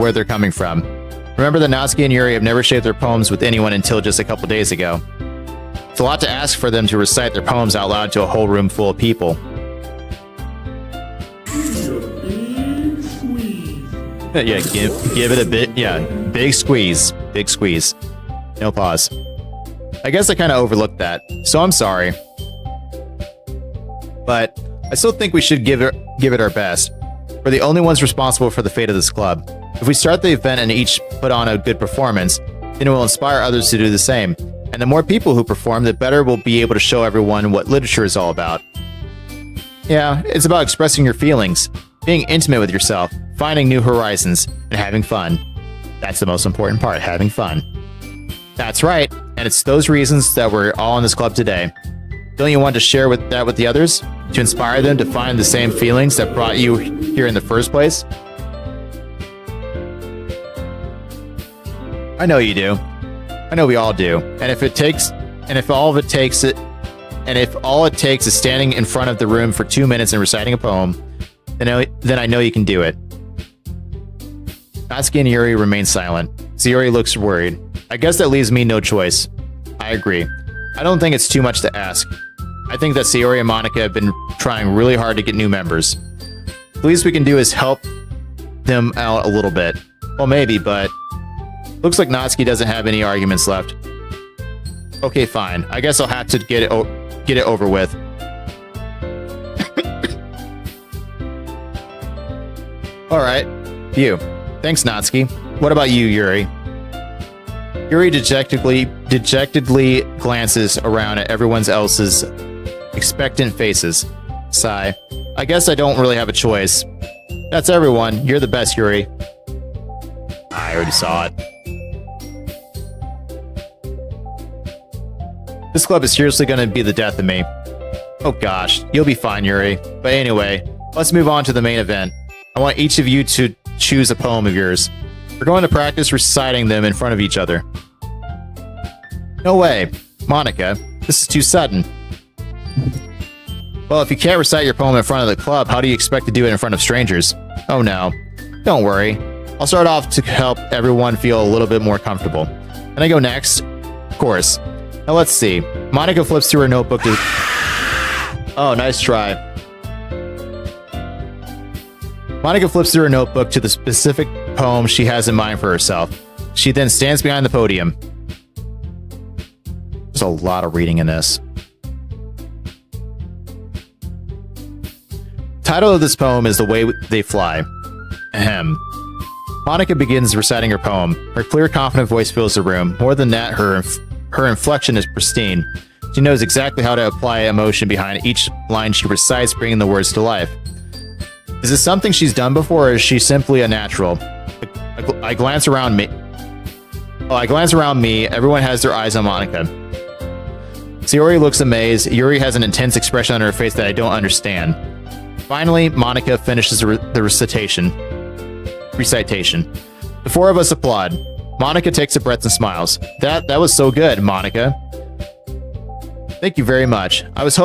where they're coming from. Remember that Natsuki and Yuri have never shared their poems with anyone until just a couple days ago. It's a lot to ask for them to recite their poems out loud to a whole room full of people. Yeah, give it a bit. Yeah, big squeeze. Big squeeze. No pause. I guess I kind of overlooked that, so I'm sorry. But I still think we should give it our best. We're the only ones responsible for the fate of this club. If we start the event and each put on a good performance, then it will inspire others to do the same. And the more people who perform, the better we'll be able to show everyone what literature is all about. Yeah, it's about expressing your feelings, being intimate with yourself, finding new horizons, and having fun. That's the most important part, having fun. That's right, and it's those reasons that we're all in this club today. Don't you want to share that with the others? To inspire them to find the same feelings that brought you here in the first place? I know you do. I know we all do. And if all it takes is standing in front of the room for 2 minutes and reciting a poem, then I know you can do it. Natsuki and Yuri remain silent. Sayori looks worried. I guess that leaves me no choice. I agree. I don't think it's too much to ask. I think that Sayori and Monica have been trying really hard to get new members. The least we can do is help them out a little bit. Well, maybe, but looks like Natsuki doesn't have any arguments left. Okay, fine. I guess I'll have to get it over with. Alright. You. Thanks, Natsuki. What about you, Yuri? Yuri dejectedly glances around at everyone else's expectant faces. Sigh. I guess I don't really have a choice. That's everyone. You're the best, Yuri. I already saw it. This club is seriously going to be the death of me. Oh gosh, you'll be fine, Yuri. But anyway, let's move on to the main event. I want each of you to choose a poem of yours. We're going to practice reciting them in front of each other. No way. Monica, this is too sudden. Well, if you can't recite your poem in front of the club, how do you expect to do it in front of strangers? Oh no. Don't worry. I'll start off to help everyone feel a little bit more comfortable. And I go next? Of course. Now let's see. Monica flips through her notebook to... Oh, nice try. Monica flips through her notebook to the specific poem she has in mind for herself. She then stands behind the podium. There's a lot of reading in this. The title of this poem is The Way They Fly. Ahem. Monica begins reciting her poem. Her clear, confident voice fills the room. More than that, her inflection is pristine. She knows exactly how to apply emotion behind each line she recites, bringing the words to life. Is this something she's done before, or is she simply a natural? I glance around me. Everyone has their eyes on Monica. Sayori looks amazed. Yuri has an intense expression on her face that I don't understand. Finally, Monica finishes the recitation. The four of us applaud. Monica takes a breath and smiles. That was so good, Monica. Thank you very much. I was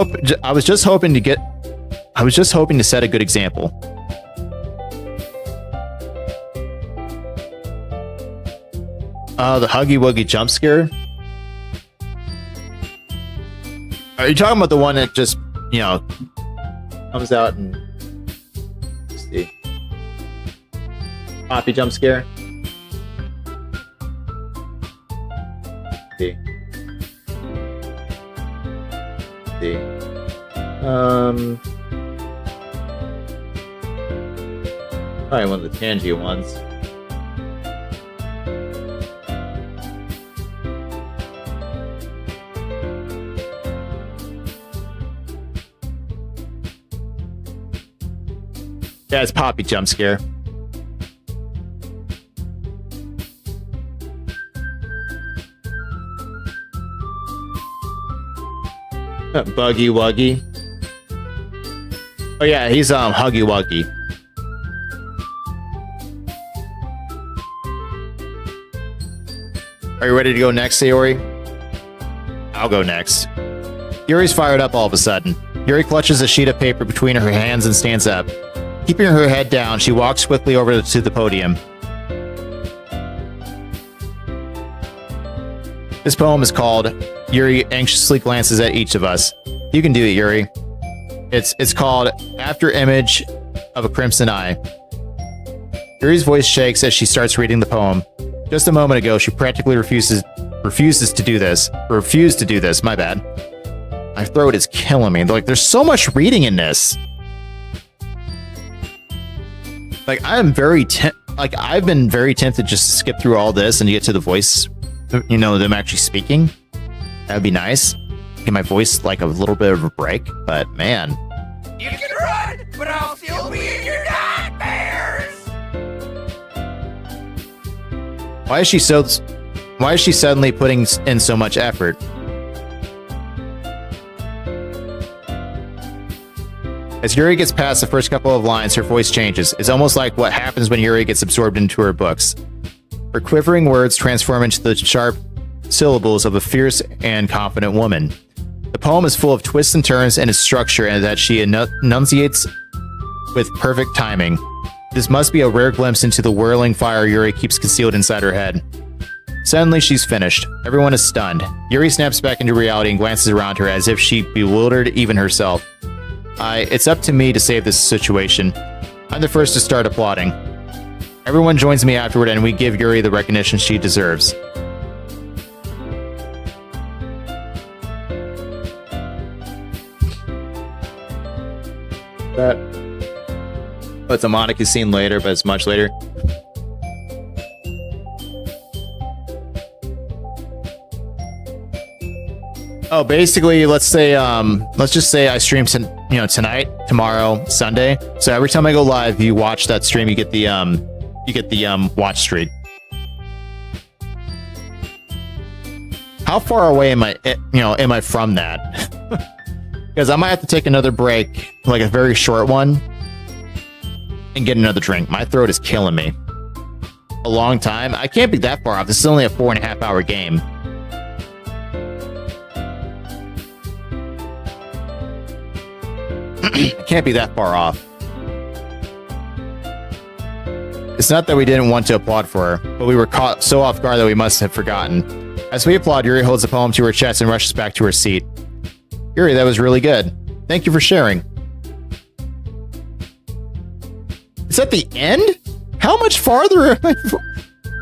just hoping to set a good example. The Huggy Wuggy jump scare? Are you talking about the one that just, comes out and... Let's see. Poppy jump scare? See. Probably one of the Tangy ones. Yeah, it's Poppy jump scare. Buggy Wuggy. Oh yeah, he's Huggy Wuggy. Are you ready to go next, Sayori? I'll go next. Yuri's fired up all of a sudden. Yuri clutches a sheet of paper between her hands and stands up. Keeping her head down, she walks quickly over to the podium. This poem is called Yuri Anxiously Glances at Each of Us. You can do it, Yuri. It's called After Image of a Crimson Eye. Yuri's voice shakes as she starts reading the poem. Just a moment ago, she practically refuses to do this. Refused to do this, my bad. My throat is killing me. Like, there's so much reading in this. Like, I've been very tempted just to skip through all this and get to the voice, you know, them actually speaking. That would be nice. Give my voice like a little bit of a break, but man. You can run, but I'll still be in your nightmares. Why is she suddenly putting in so much effort? As Yuri gets past the first couple of lines, her voice changes. It's almost like what happens when Yuri gets absorbed into her books. Her quivering words transform into the sharp syllables of a fierce and confident woman. The poem is full of twists and turns in its structure and that she enunciates with perfect timing. This must be a rare glimpse into the whirling fire Yuri keeps concealed inside her head. Suddenly, she's finished. Everyone is stunned. Yuri snaps back into reality and glances around her as if she bewildered even herself. It's up to me to save this situation. I'm the first to start applauding. Everyone joins me afterward and we give Yuri the recognition she deserves. It's a Monica scene later, but it's much later. Oh, basically, let's just say I stream tonight, tomorrow, Sunday. So every time I go live, you watch that stream, you get the watch streak. How far away am I from that? Because I might have to take another break, like a very short one, and get another drink. My throat is killing me. A long time. I can't be that far off. This is only a 4.5 hour game. I can't be that far off. It's not that we didn't want to applaud for her, but we were caught so off guard that we must have forgotten. As we applaud, Yuri holds the poem to her chest and rushes back to her seat. Yuri, that was really good. Thank you for sharing. Is that the end? How much farther am I?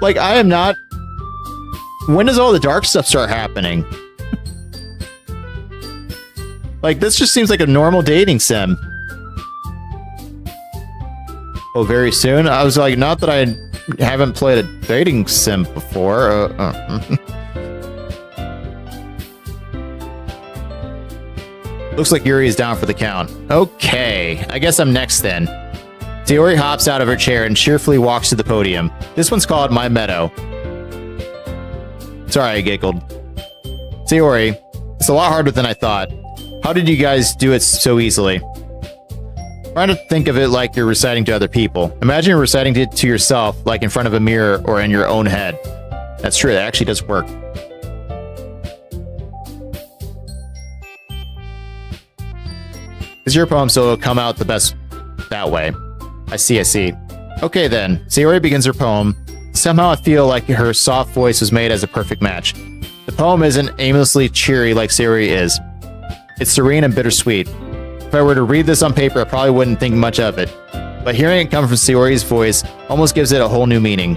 Like, I am not... When does all the dark stuff start happening? Like, this just seems like a normal dating sim. Oh, very soon? I was like, not that I haven't played a dating sim before. Looks like Yuri is down for the count. Okay, I guess I'm next then. Sayori hops out of her chair and cheerfully walks to the podium. This one's called My Meadow. Sorry, I giggled. Sayori, it's a lot harder than I thought. How did you guys do it so easily? Try to think of it like you're reciting to other people. Imagine you're reciting it to yourself, like in front of a mirror or in your own head. That's true, that actually does work. It's your poem, so it'll come out the best that way. I see. Okay then, Sayori begins her poem. Somehow I feel like her soft voice was made as a perfect match. The poem isn't aimlessly cheery like Sayori is. It's serene and bittersweet. If I were to read this on paper, I probably wouldn't think much of it. But hearing it come from Sayori's voice almost gives it a whole new meaning.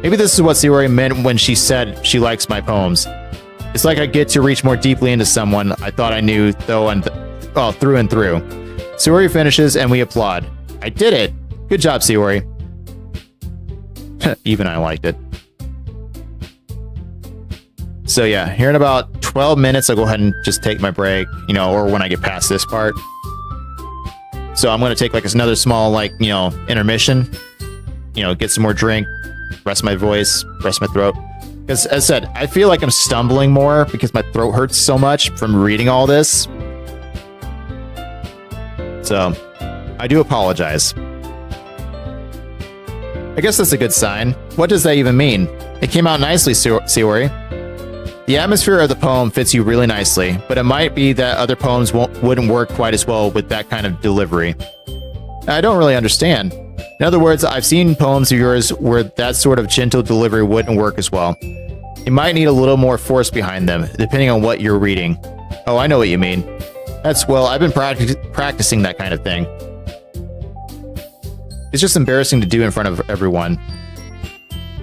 Maybe this is what Sayori meant when she said she likes my poems. It's like I get to reach more deeply into someone I thought I knew through and through. Sayori finishes and we applaud. I did it! Good job, Sayori. Even I liked it. So yeah, here in about 12 minutes, I'll go ahead and just take my break, or when I get past this part. So I'm going to take like another small, intermission, get some more drink, rest my voice, rest my throat. Because as I said, I feel like I'm stumbling more because my throat hurts so much from reading all this. So I do apologize. I guess that's a good sign. What does that even mean? It came out nicely, Sayori. The atmosphere of the poem fits you really nicely, but it might be that other poems wouldn't work quite as well with that kind of delivery. I don't really understand. In other words, I've seen poems of yours where that sort of gentle delivery wouldn't work as well. You might need a little more force behind them, depending on what you're reading. Oh, I know what you mean. Well, I've been practicing that kind of thing. It's just embarrassing to do in front of everyone.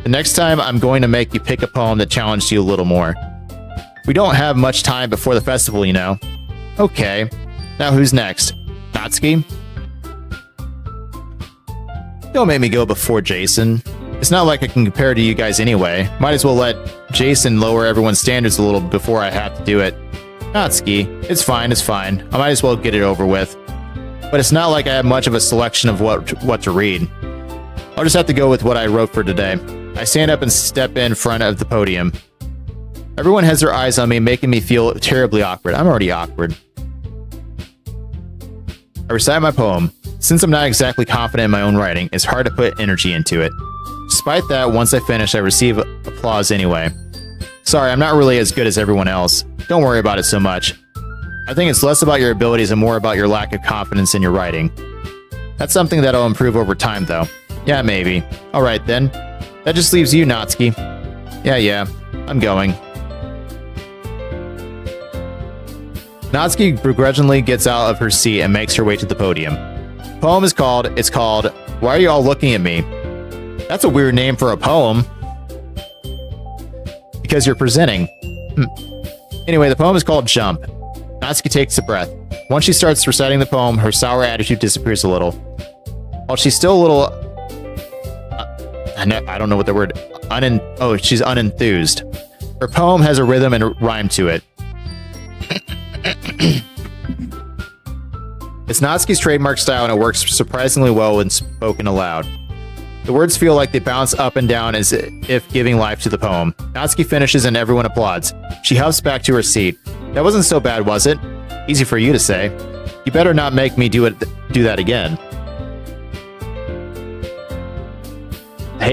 The next time, I'm going to make you pick a poem that challenged you a little more. We don't have much time before the festival, you know. Okay. Now who's next? Natsuki? Don't make me go before Jason. It's not like I can compare to you guys anyway. Might as well let Jason lower everyone's standards a little before I have to do it. Natsuki, it's fine. I might as well get it over with. But it's not like I have much of a selection of what to read. I'll just have to go with what I wrote for today. I stand up and step in front of the podium. Everyone has their eyes on me, making me feel terribly awkward. I'm already awkward. I recite my poem. Since I'm not exactly confident in my own writing, it's hard to put energy into it. Despite that, once I finish, I receive applause anyway. Sorry, I'm not really as good as everyone else. Don't worry about it so much. I think it's less about your abilities and more about your lack of confidence in your writing. That's something that'll improve over time, though. Yeah, maybe. Alright then. That just leaves you, Natsuki. Yeah, I'm going. Natsuki begrudgingly gets out of her seat and makes her way to the podium. The poem is called, Why Are You All Looking at Me? That's a weird name for a poem. Because you're presenting. Anyway, the poem is called Jump. Natsuki takes a breath. Once she starts reciting the poem, her sour attitude disappears a little. While she's still a little... I don't know what the word... she's unenthused. Her poem has a rhythm and a rhyme to it. It's Natsuki's trademark style and it works surprisingly well when spoken aloud. The words feel like they bounce up and down as if giving life to the poem. Natsuki finishes and everyone applauds. She huffs back to her seat. That wasn't so bad, was it? Easy for you to say. You better not make me do that again. I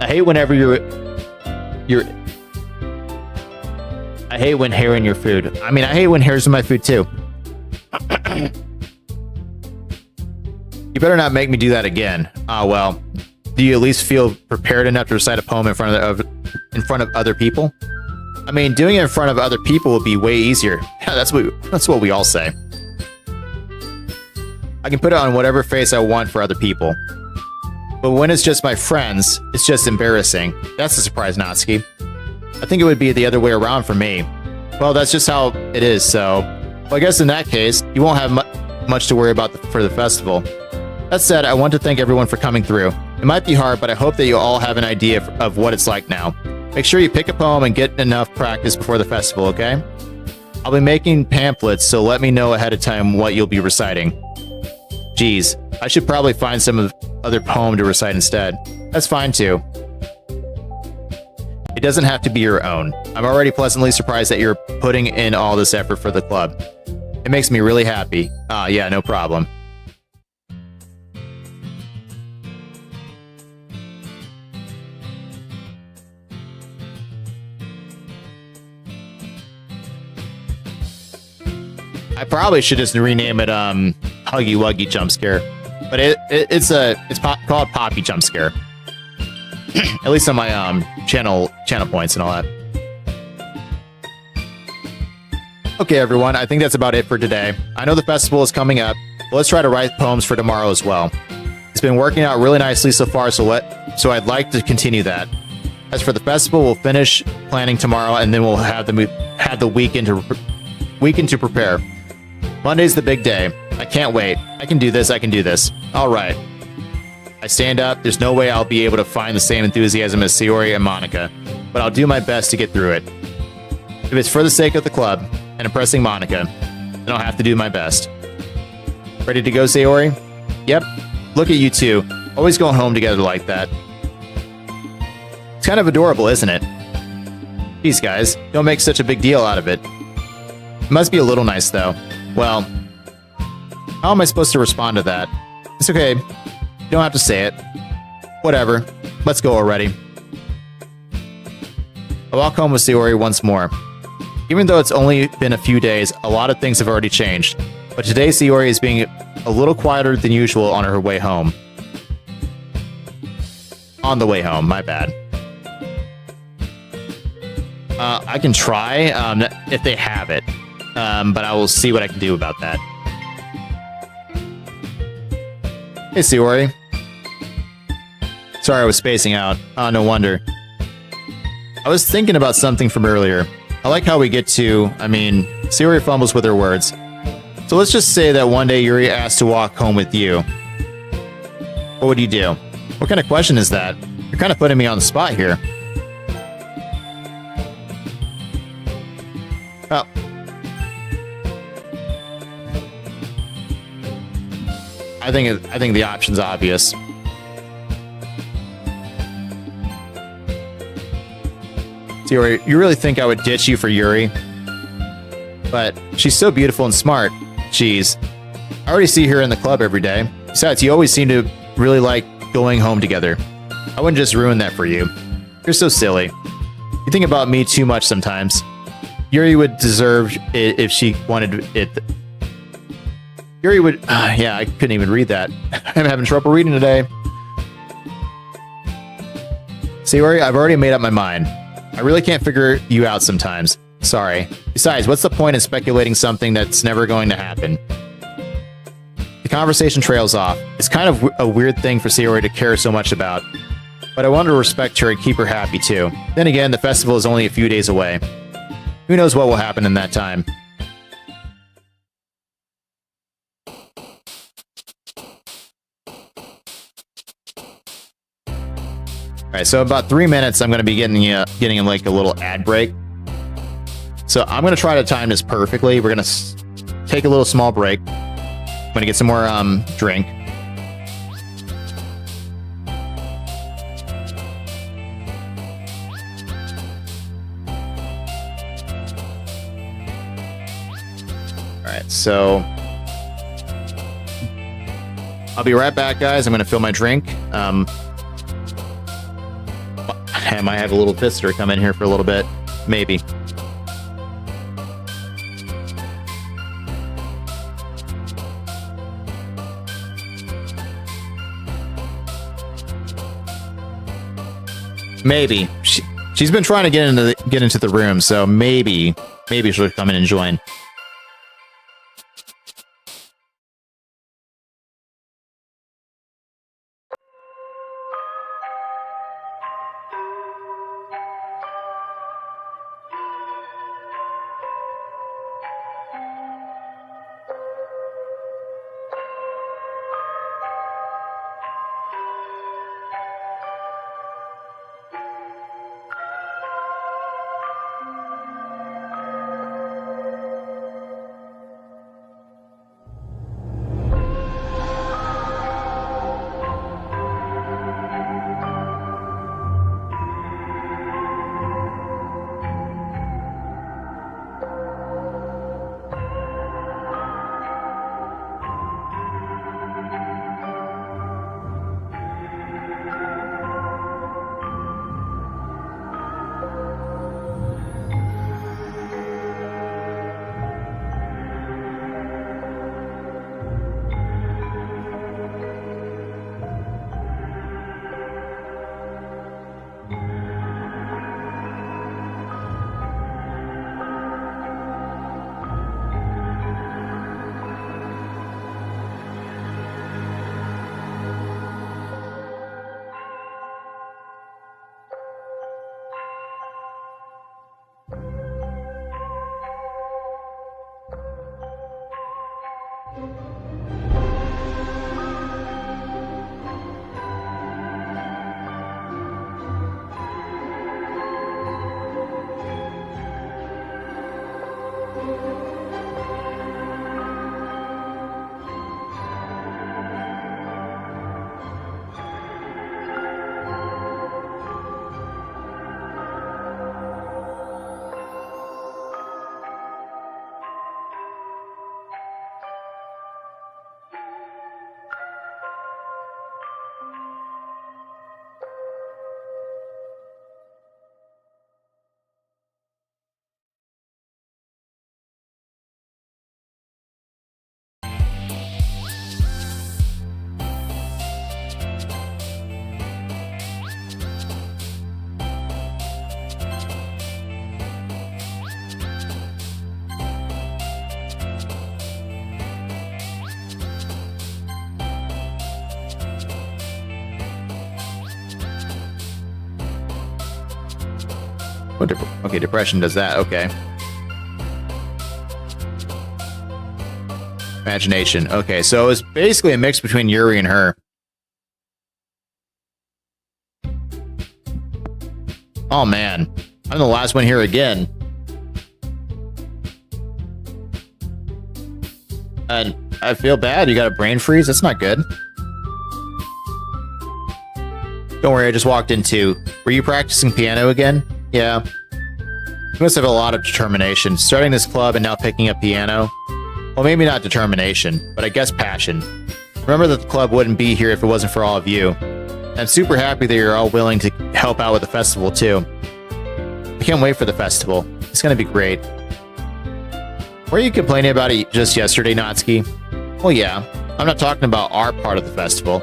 hate whenever I hate when hair in your food. I mean, I hate when hair's in my food too. You better not make me do that again. Ah, well. Do you at least feel prepared enough to recite a poem in front of other people? I mean, doing it in front of other people would be way easier. Yeah, that's what we all say. I can put it on whatever face I want for other people. But when it's just my friends, it's just embarrassing. That's a surprise, Natsuki. I think it would be the other way around for me. Well, that's just how it is, so... Well, I guess in that case, you won't have much to worry about for the festival. That said, I want to thank everyone for coming through. It might be hard, but I hope that you all have an idea of what it's like now. Make sure you pick a poem and get enough practice before the festival, okay? I'll be making pamphlets, so let me know ahead of time what you'll be reciting. Geez, I should probably find some other poem to recite instead. That's fine too. It doesn't have to be your own. I'm already pleasantly surprised that you're putting in all this effort for the club. It makes me really happy. Ah, yeah, no problem. I probably should just rename it Huggy Wuggy Jump Scare, but it's called Poppy Jump Scare. At least on my channel points and all that. Okay, everyone, I think that's about it for today. I know the festival is coming up, but let's try to write poems for tomorrow as well. It's been working out really nicely so far, so I'd like to continue that. As for the festival, we'll finish planning tomorrow, and then we'll have the weekend to prepare. Monday's the big day. I can't wait. I can do this. All right. I stand up. There's no way I'll be able to find the same enthusiasm as Sayori and Monica, but I'll do my best to get through it. If it's for the sake of the club and impressing Monica, then I'll have to do my best. Ready to go, Sayori? Yep. Look at you two. Always going home together like that. It's kind of adorable, isn't it? Geez, guys, don't make such a big deal out of it. It must be a little nice, though. Well, how am I supposed to respond to that? It's okay. You don't have to say it. Whatever. Let's go already. I walk home with Sayori once more. Even though it's only been a few days, a lot of things have already changed. But today, Sayori is being a little quieter than usual on her way home. On the way home, my bad. I can try if they have it, but I will see what I can do about that. Hey, Siori. Sorry, I was spacing out. Oh, no wonder. I was thinking about something from earlier. I like how we get to, Siori fumbles with her words. So let's just say that one day Yuri asked to walk home with you. What would you do? What kind of question is that? You're kind of putting me on the spot here. Oh. I think the option's obvious. Siori, you really think I would ditch you for Yuri? But she's so beautiful and smart. Jeez. I already see her in the club every day. Besides, you always seem to really like going home together. I wouldn't just ruin that for you. You're so silly. You think about me too much sometimes. Yuri would deserve it if she wanted it. Yuri would... yeah, I couldn't even read that. I'm having trouble reading today. Siori, I've already made up my mind. I really can't figure you out sometimes. Sorry. Besides, what's the point in speculating something that's never going to happen? The conversation trails off. It's kind of a weird thing for Siori to care so much about. But I want to respect her and keep her happy too. Then again, the festival is only a few days away. Who knows what will happen in that time? Alright, so about 3 minutes, I'm going to be getting like a little ad break. So I'm going to try to time this perfectly. We're going to take a little small break. I'm going to get some more drink. Alright, so I'll be right back, guys. I'm going to fill my drink. I might have a little visitor come in here for a little bit. Maybe. Maybe. She's been trying to get into the room, so maybe she'll come in and join. Oh, okay, depression does that. Okay. Imagination. Okay, so it's basically a mix between Yuri and her. Oh man, I'm the last one here again. And I feel bad. You got a brain freeze? That's not good. Don't worry, I just walked in too. Were you practicing piano again? Yeah. You must have a lot of determination. Starting this club and now picking up piano. Well, maybe not determination, but I guess passion. Remember that the club wouldn't be here if it wasn't for all of you. I'm super happy that you're all willing to help out with the festival too. I can't wait for the festival. It's gonna be great. Were you complaining about it just yesterday, Natsuki? Well, yeah. I'm not talking about our part of the festival.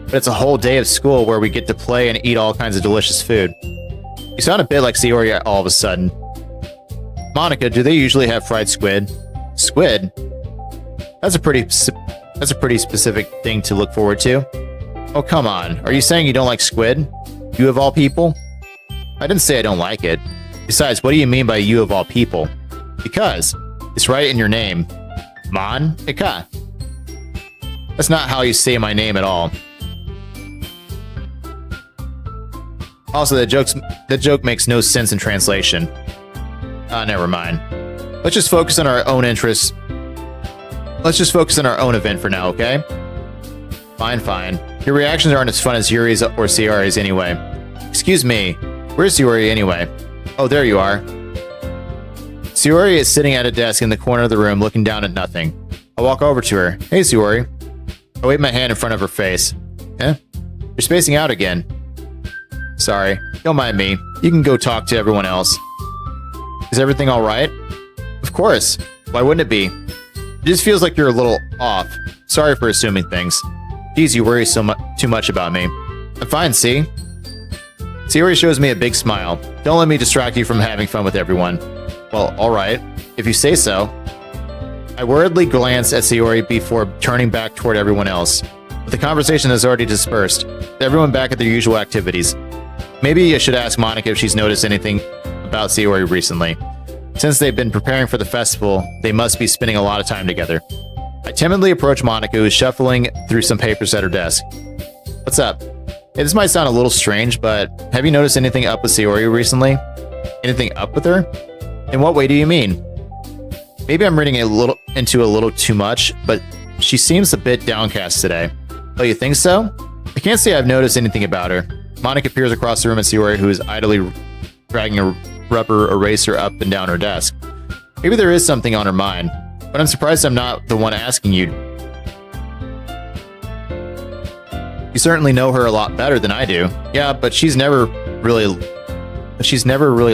But it's a whole day of school where we get to play and eat all kinds of delicious food. You sound a bit like Sayori all of a sudden. Monica, do they usually have fried squid? Squid? That's a pretty specific thing to look forward to. Oh, come on. Are you saying you don't like squid? You of all people? I didn't say I don't like it. Besides, what do you mean by you of all people? Because it's right in your name. Monica. That's not how you say my name at all. Also, that joke makes no sense in translation. Never mind. Let's just focus on our own interests. Let's just focus on our own event for now, okay? Fine, fine. Your reactions aren't as fun as Yuri's or Sayori's anyway. Excuse me. Where's Sayori anyway? Oh, there you are. Sayori is sitting at a desk in the corner of the room looking down at nothing. I walk over to her. Hey, Sayori. I wave my hand in front of her face. Eh? You're spacing out again. Sorry. Don't mind me. You can go talk to everyone else. Is everything alright? Of course. Why wouldn't it be? It just feels like you're a little off. Sorry for assuming things. Geez, you worry too much about me. I'm fine, see? Sayori shows me a big smile. Don't let me distract you from having fun with everyone. Well, alright. If you say so. I worriedly glance at Sayori before turning back toward everyone else. But the conversation has already dispersed. Everyone back at their usual activities. Maybe I should ask Monica if she's noticed anything about Sayori recently. Since they've been preparing for the festival, they must be spending a lot of time together. I timidly approach Monica, who's shuffling through some papers at her desk. What's up? Hey, this might sound a little strange, but have you noticed anything up with Sayori recently? Anything up with her? In what way do you mean? Maybe I'm reading into a little too much, but she seems a bit downcast today. Oh, you think so? I can't say I've noticed anything about her. Monica peers across the room at Sayori, who is idly dragging a rubber eraser up and down her desk. Maybe there is something on her mind, but I'm surprised I'm not the one asking you. You certainly know her a lot better than I do. Yeah, but she's never really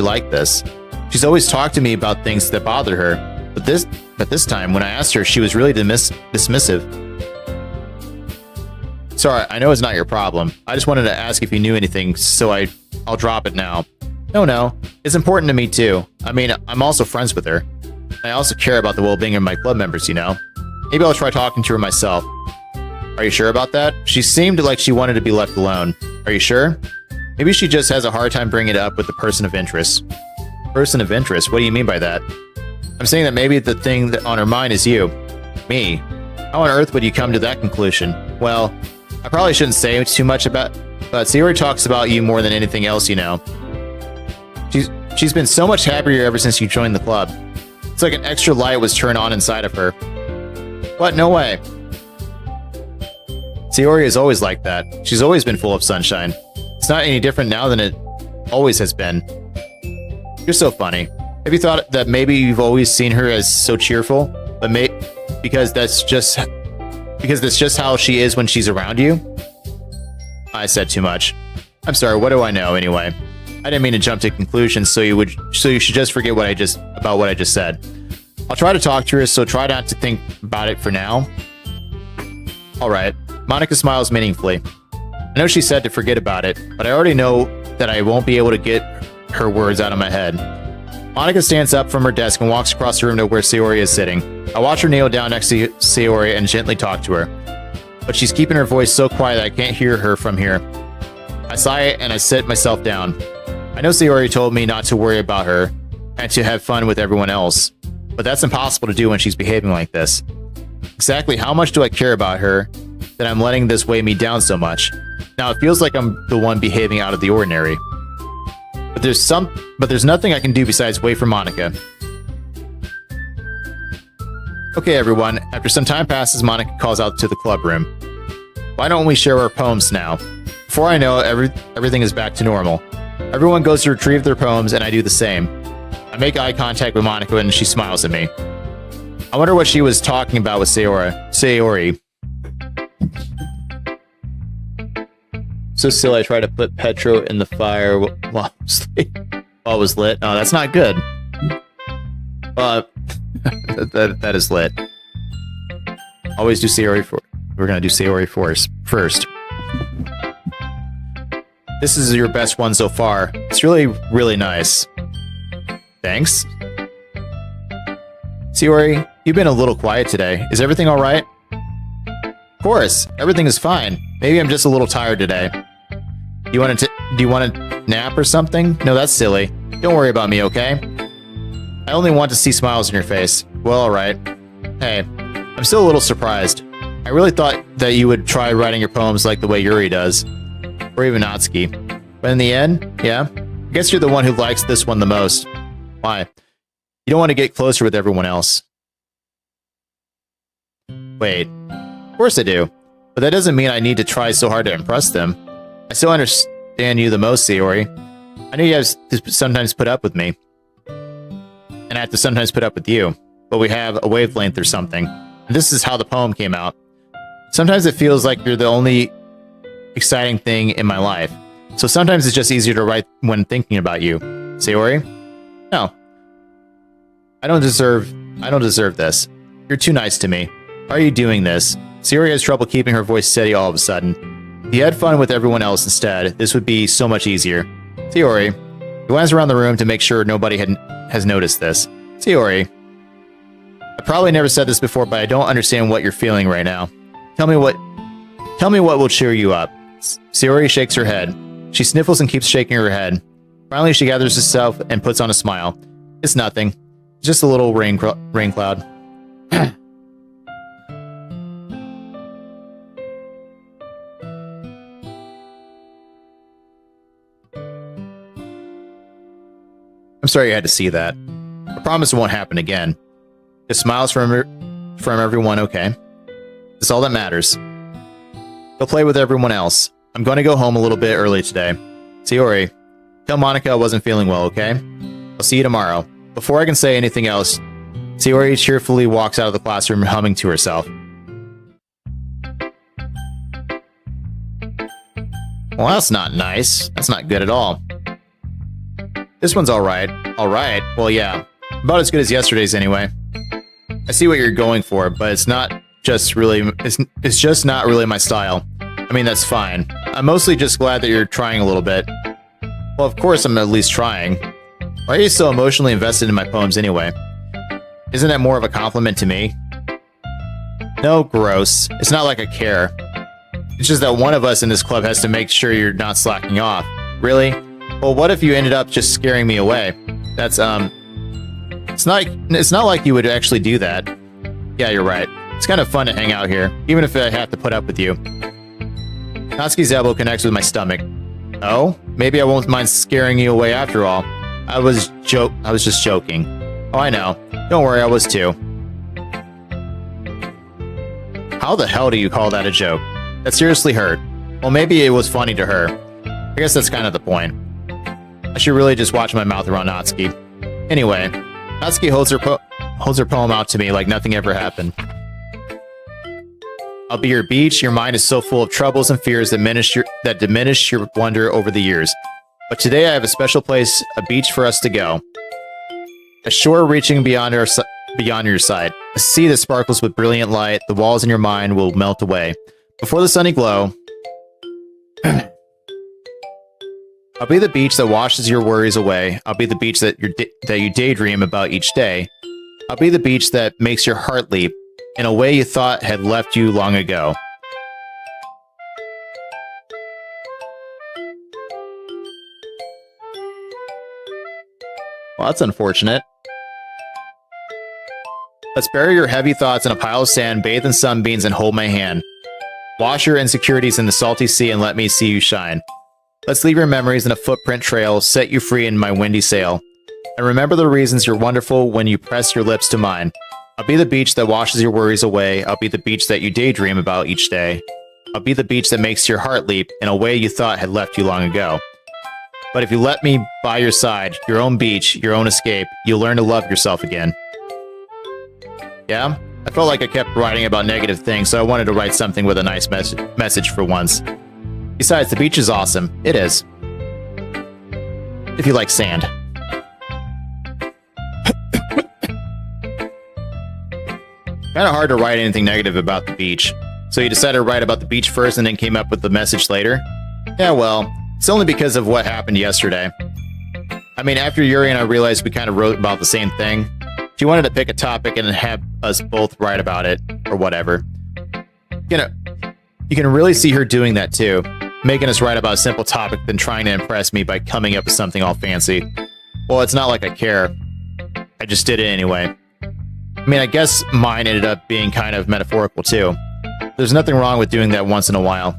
like this. She's always talked to me about things that bother her, but this time when I asked her, she was really dismissive. Sorry, I know it's not your problem. I just wanted to ask if you knew anything, so I'll drop it now. No, it's important to me too. I mean, I'm also friends with her. I also care about the well-being of my club members, you know? Maybe I'll try talking to her myself. Are you sure about that? She seemed like she wanted to be left alone. Are you sure? Maybe she just has a hard time bringing it up with the person of interest. Person of interest? What do you mean by that? I'm saying that maybe the thing that on her mind is you. Me. How on earth would you come to that conclusion? Well, I probably shouldn't say too much about, but Sayori talks about you more than anything else, you know. She's been so much happier ever since you joined the club. It's like an extra light was turned on inside of her. What? No way. Sayori is always like that. She's always been full of sunshine. It's not any different now than it always has been. You're so funny. Have you thought that maybe you've always seen her as so cheerful, but because that's just how she is when she's around you? I said too much. I'm sorry, what do I know anyway? I didn't mean to jump to conclusions, so you should just forget what I just said. I'll try to talk to her, so try not to think about it for now. Alright. Monica smiles meaningfully. I know she said to forget about it, but I already know that I won't be able to get her words out of my head. Monica stands up from her desk and walks across the room to where Sayori is sitting. I watch her kneel down next to Sayori and gently talk to her. But she's keeping her voice so quiet that I can't hear her from here. I sigh and I sit myself down. I know Sayori told me not to worry about her and to have fun with everyone else, but that's impossible to do when she's behaving like this. Exactly how much do I care about her that I'm letting this weigh me down so much? Now it feels like I'm the one behaving out of the ordinary. But there's nothing I can do besides wait for Monica. Okay, everyone. After some time passes, Monica calls out to the club room. Why don't we share our poems now? Before I know it, everything is back to normal. Everyone goes to retrieve their poems, and I do the same. I make eye contact with Monica, and she smiles at me. I wonder what she was talking about with Sayori. So silly, I tried to put Petro in the fire while it was lit. Oh, that's not good. That is lit. Always do Sayori for. We're gonna do Sayori first. This is your best one so far. It's really, really nice. Thanks. Sayori, you've been a little quiet today. Is everything all right? Of course, everything is fine. Maybe I'm just a little tired today. Do you want to nap or something? No, that's silly. Don't worry about me, okay? I only want to see smiles on your face. Well, alright. Hey, I'm still a little surprised. I really thought that you would try writing your poems like the way Yuri does. Or even Natsuki. But in the end, yeah, I guess you're the one who likes this one the most. Why? You don't want to get closer with everyone else. Wait. Of course I do. But that doesn't mean I need to try so hard to impress them. I still understand you the most, Sayori. I know you have to sometimes put up with me. And I have to sometimes put up with you. But we have a wavelength or something. And this is how the poem came out. Sometimes it feels like you're the only exciting thing in my life. So sometimes it's just easier to write when thinking about you. Sayori? No. I don't deserve this. You're too nice to me. Why are you doing this? Sayori has trouble keeping her voice steady all of a sudden. If you had fun with everyone else instead, this would be so much easier. Sayori. He glance around the room to make sure nobody has noticed this. Sayori. I probably never said this before, but I don't understand what you're feeling right now. Tell me what will cheer you up. Sayori shakes her head. She sniffles and keeps shaking her head. Finally, she gathers herself and puts on a smile. It's nothing. It's just a little rain cloud. I'm sorry you had to see that. I promise it won't happen again. Just smiles from everyone, okay? That's all that matters. Go play with everyone else. I'm going to go home a little bit early today. Sayori, tell Monica I wasn't feeling well, okay? I'll see you tomorrow. Before I can say anything else, Sayori cheerfully walks out of the classroom humming to herself. Well, that's not nice. That's not good at all. This one's alright. Alright? Well, yeah. About as good as yesterday's anyway. I see what you're going for, but it's just not really my style. I mean, that's fine. I'm mostly just glad that you're trying a little bit. Well, of course I'm at least trying. Why are you so emotionally invested in my poems anyway? Isn't that more of a compliment to me? No, gross. It's not like I care. It's just that one of us in this club has to make sure you're not slacking off. Really? Well, what if you ended up just scaring me away? That's, it's not like you would actually do that. Yeah, you're right. It's kind of fun to hang out here, even if I have to put up with you. Natsuki's elbow connects with my stomach. Oh? Maybe I won't mind scaring you away after all. I was just joking. Oh, I know. Don't worry, I was too. How the hell do you call that a joke? That seriously hurt. Well, maybe it was funny to her. I guess that's kind of the point. I should really just watch my mouth around Natsuki. Anyway, Natsuki holds her poem out to me like nothing ever happened. I'll be your beach. Your mind is so full of troubles and fears that diminish your wonder over the years. But today I have a special place, a beach for us to go. A shore reaching beyond your sight. A sea that sparkles with brilliant light. The walls in your mind will melt away. Before the sunny glow, I'll be the beach that washes your worries away. I'll be the beach that you daydream about each day. I'll be the beach that makes your heart leap in a way you thought had left you long ago. Well, that's unfortunate. Let's bury your heavy thoughts in a pile of sand, bathe in sunbeams, and hold my hand. Wash your insecurities in the salty sea and let me see you shine. Let's leave your memories in a footprint trail, set you free in my windy sail. And remember the reasons you're wonderful when you press your lips to mine. I'll be the beach that washes your worries away. I'll be the beach that you daydream about each day. I'll be the beach that makes your heart leap in a way you thought had left you long ago. But if you let me by your side, your own beach, your own escape, you'll learn to love yourself again. Yeah? I felt like I kept writing about negative things, so I wanted to write something with a nice message for once. Besides, the beach is awesome. It is. If you like sand. Kind of hard to write anything negative about the beach. So you decided to write about the beach first and then came up with the message later? Yeah, well, it's only because of what happened yesterday. I mean, after Yuri and I realized we kind of wrote about the same thing, she wanted to pick a topic and have us both write about it, or whatever. You know, you can really see her doing that too, making us write about a simple topic than trying to impress me by coming up with something all fancy. Well, it's not like I care. I just did it anyway. I mean, I guess mine ended up being kind of metaphorical too. There's nothing wrong with doing that once in a while.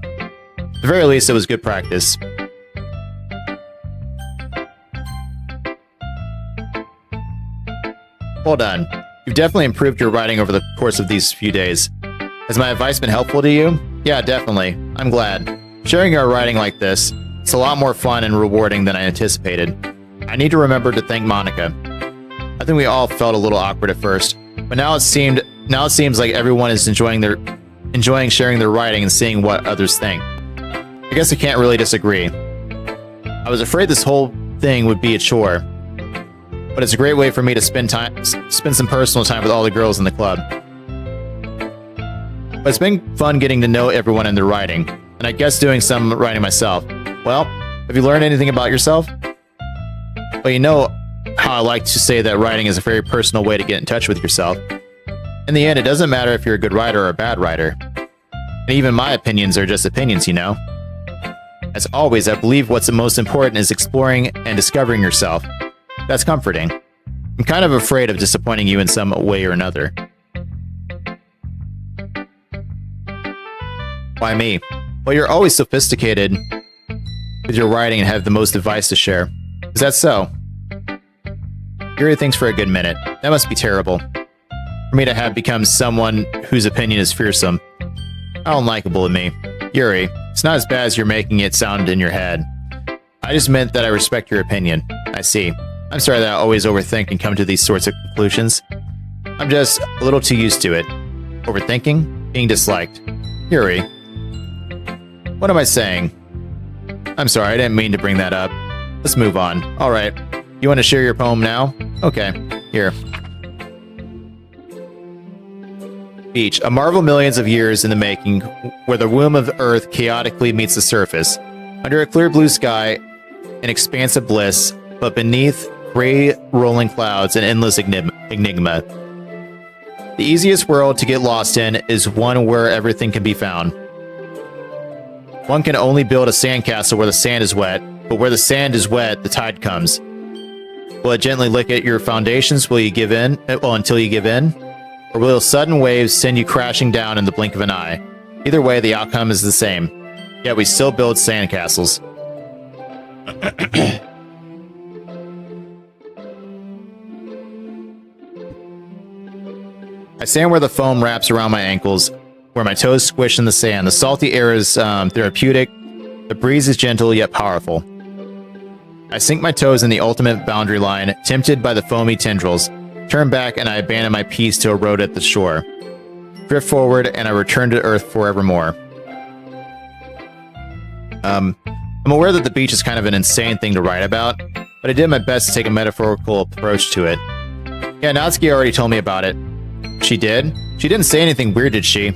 At the very least, it was good practice. Well done. You've definitely improved your writing over the course of these few days. Has my advice been helpful to you? Yeah, definitely. I'm glad. Sharing our writing like this, it's a lot more fun and rewarding than I anticipated. I need to remember to thank Monica. I think we all felt a little awkward at first, but now it seems like everyone is enjoying sharing their writing and seeing what others think. I guess I can't really disagree. I was afraid this whole thing would be a chore, but it's a great way for me to spend some personal time with all the girls in the club. But it's been fun getting to know everyone in their writing, and I guess doing some writing myself. Well, have you learned anything about yourself? Well, you know how I like to say that writing is a very personal way to get in touch with yourself. In the end, it doesn't matter if you're a good writer or a bad writer. And even my opinions are just opinions, you know? As always, I believe what's the most important is exploring and discovering yourself. That's comforting. I'm kind of afraid of disappointing you in some way or another. Why me? Well, you're always sophisticated with your writing and have the most advice to share. Is that so? Yuri thinks for a good minute. That must be terrible. For me to have become someone whose opinion is fearsome. How unlikable of me. Yuri, it's not as bad as you're making it sound in your head. I just meant that I respect your opinion. I see. I'm sorry that I always overthink and come to these sorts of conclusions. I'm just a little too used to it. Overthinking? Being disliked. Yuri. What am I saying? I'm sorry, I didn't mean to bring that up. Let's move on. Alright. You want to share your poem now? Okay. Here. Beach, a marvel millions of years in the making, where the womb of Earth chaotically meets the surface. Under a clear blue sky, an expanse of bliss, but beneath gray rolling clouds, an endless enigma. The easiest world to get lost in is one where everything can be found. One can only build a sandcastle where the sand is wet, but where the sand is wet, the tide comes. Will it gently lick at your foundations? Will you give in? Well, until you give in? Or will sudden waves send you crashing down in the blink of an eye? Either way, the outcome is the same. Yet we still build sandcastles. I stand where the foam wraps around my ankles, where my toes squish in the sand. The salty air is therapeutic. The breeze is gentle yet powerful. I sink my toes in the ultimate boundary line, tempted by the foamy tendrils. Turn back and I abandon my peace to erode at the shore. Drift forward and I return to Earth forevermore. I'm aware that the beach is kind of an insane thing to write about, but I did my best to take a metaphorical approach to it. Yeah, Natsuki already told me about it. She did? She didn't say anything weird, did she?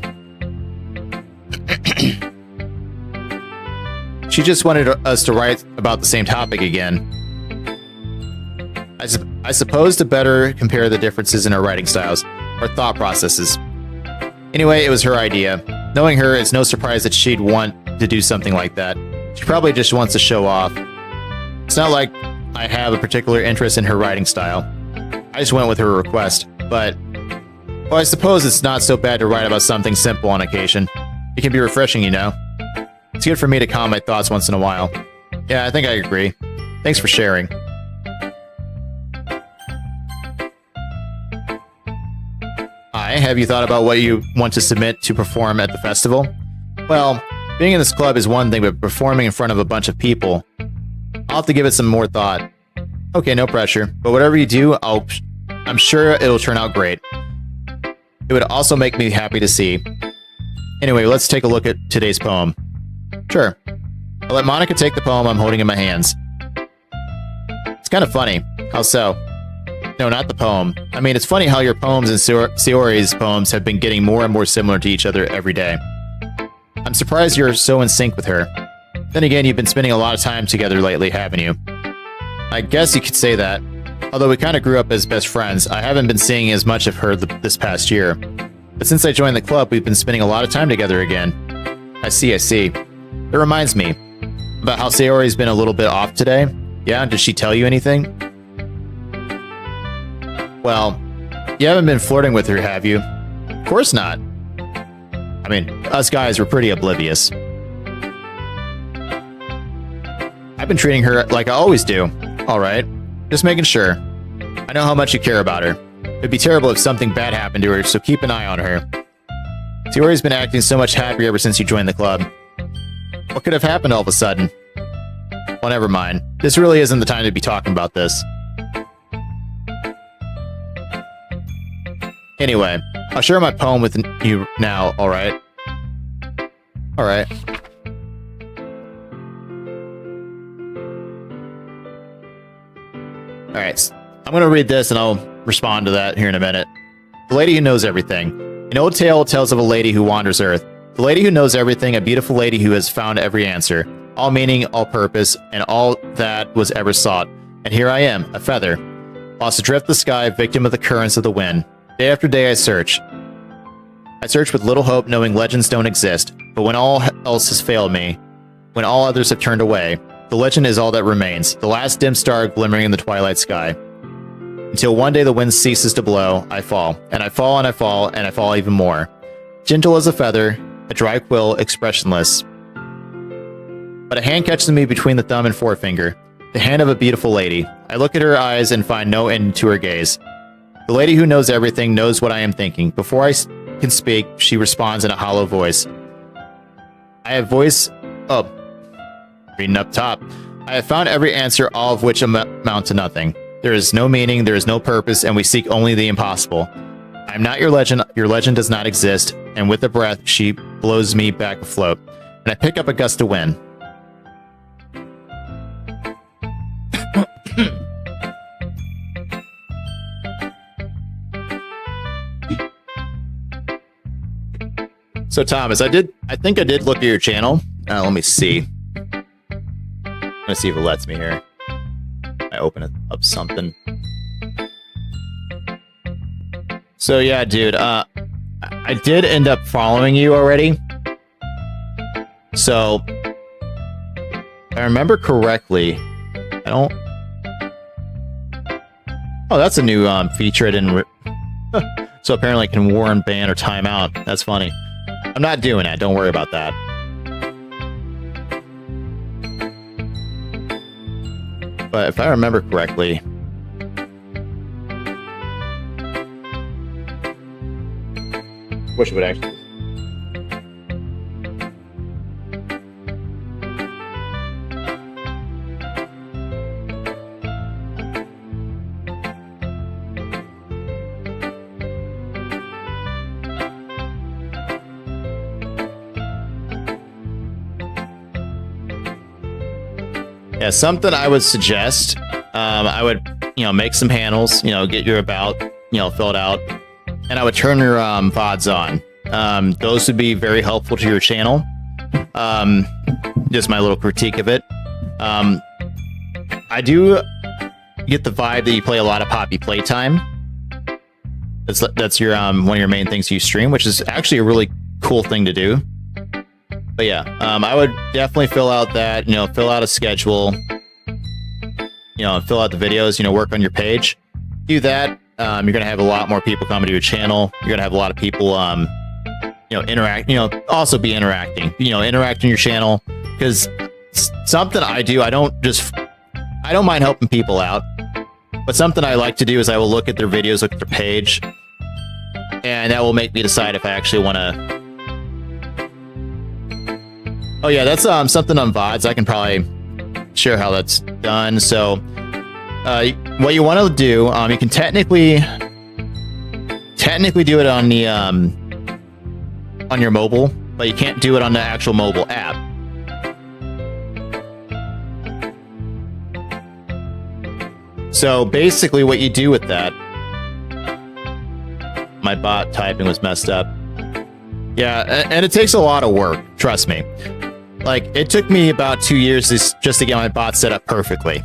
She just wanted us to write about the same topic again. I suppose to better compare the differences in our writing styles, or thought processes. Anyway, it was her idea. Knowing her, it's no surprise that she'd want to do something like that. She probably just wants to show off. It's not like I have a particular interest in her writing style. I just went with her request, but well, I suppose it's not so bad to write about something simple on occasion. It can be refreshing, you know? It's good for me to calm my thoughts once in a while. Yeah, I think I agree. Thanks for sharing. Have you thought about what you want to submit to perform at the festival? Well, being in this club is one thing, but performing in front of a bunch of people, I'll have to give it some more thought. Okay, no pressure, but whatever you do, I'm sure it'll turn out great. It would also make me happy to see. Anyway, let's take a look at today's poem. Sure. I'll let Monica take the poem I'm holding in my hands. It's kind of funny. How so? No, not the poem. I mean, it's funny how your poems and Sayori's poems have been getting more and more similar to each other every day. I'm surprised you're so in sync with her. Then again, you've been spending a lot of time together lately, haven't you? I guess you could say that. Although we kind of grew up as best friends, I haven't been seeing as much of her this past year. But since I joined the club, we've been spending a lot of time together again. I see. It reminds me about how Sayori's been a little bit off today. Yeah, did she tell you anything? Well, you haven't been flirting with her, have you? Of course not. I mean, us guys were pretty oblivious. I've been treating her like I always do. Alright, just making sure. I know how much you care about her. It'd be terrible if something bad happened to her, so keep an eye on her. Sayori's been acting so much happier ever since you joined the club. What could have happened all of a sudden? Well, never mind. This really isn't the time to be talking about this. Anyway, I'll share my poem with you now, alright? Alright. Alright, I'm gonna read this and I'll respond to that here in a minute. The Lady Who Knows Everything. An old tale tells of a lady who wanders Earth. The lady who knows everything, a beautiful lady who has found every answer. All meaning, all purpose, and all that was ever sought. And here I am, a feather. Lost adrift the sky, victim of the currents of the wind. Day after day I search. I search with little hope, knowing legends don't exist. But when all else has failed me, when all others have turned away, the legend is all that remains, the last dim star glimmering in the twilight sky. Until one day the wind ceases to blow, I fall, and I fall, and I fall, and I fall even more. Gentle as a feather, a dry quill, expressionless. But a hand catches me between the thumb and forefinger, the hand of a beautiful lady. I look at her eyes and find no end to her gaze. The lady who knows everything knows what I am thinking. Before I can speak, she responds in a hollow voice. I have voice... Oh, reading up top. I have found every answer, all of which amount to nothing. There is no meaning, there is no purpose, and we seek only the impossible. I am not your legend does not exist, and with a breath, she blows me back afloat, and I pick up a gust of wind. So Thomas, I think I did look at your channel. Let me see. I'm gonna see if it lets me here. I open it up something. So yeah, dude, I did end up following you already. So if I remember correctly, I don't... Oh, that's a new feature I didn't... So apparently I can warn, ban, or time out. That's funny. I'm not doing that. Don't worry about that. But if I remember correctly... Wish it would actually... Yeah, something I would suggest, I would, make some handles, get your about, filled out, and I would turn your VODs on. Those would be very helpful to your channel. Just my little critique of it. I do get the vibe that you play a lot of Poppy Playtime. That's your one of your main things you stream, which is actually a really cool thing to do. But yeah, I would definitely fill out that, fill out a schedule. fill out the videos, work on your page. Do that. You're going to have a lot more people coming to your channel. You're going to have a lot of people, interact, also be interacting, interact in your channel. Because something I do, I don't mind helping people out. But something I like to do is I will look at their videos, look at their page, and that will make me decide if I actually want to. Oh yeah, that's something on VODs. I can probably share how that's done. So, what you want to do, you can technically do it on the on your mobile, but you can't do it on the actual mobile app. So basically, what you do with that. My bot typing was messed up. Yeah, and it takes a lot of work, trust me. Like, it took me about 2 years just to get my bot set up perfectly.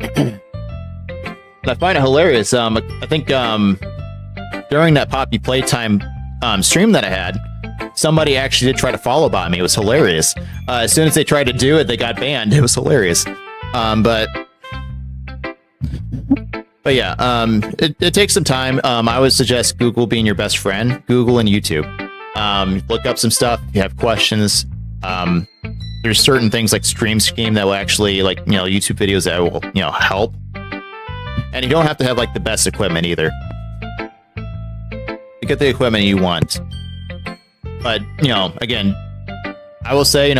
I find it hilarious. I think during that Poppy Playtime stream that I had, somebody actually did try to follow bot me. It was hilarious. As soon as they tried to do it, they got banned. It was hilarious. But yeah, it takes some time. I would suggest Google being your best friend. Google and YouTube. Look up some stuff. If you have questions. There's certain things like Stream Scheme that will actually, YouTube videos that will, help. And you don't have to have, the best equipment either. You get the equipment you want. But, again, I will say,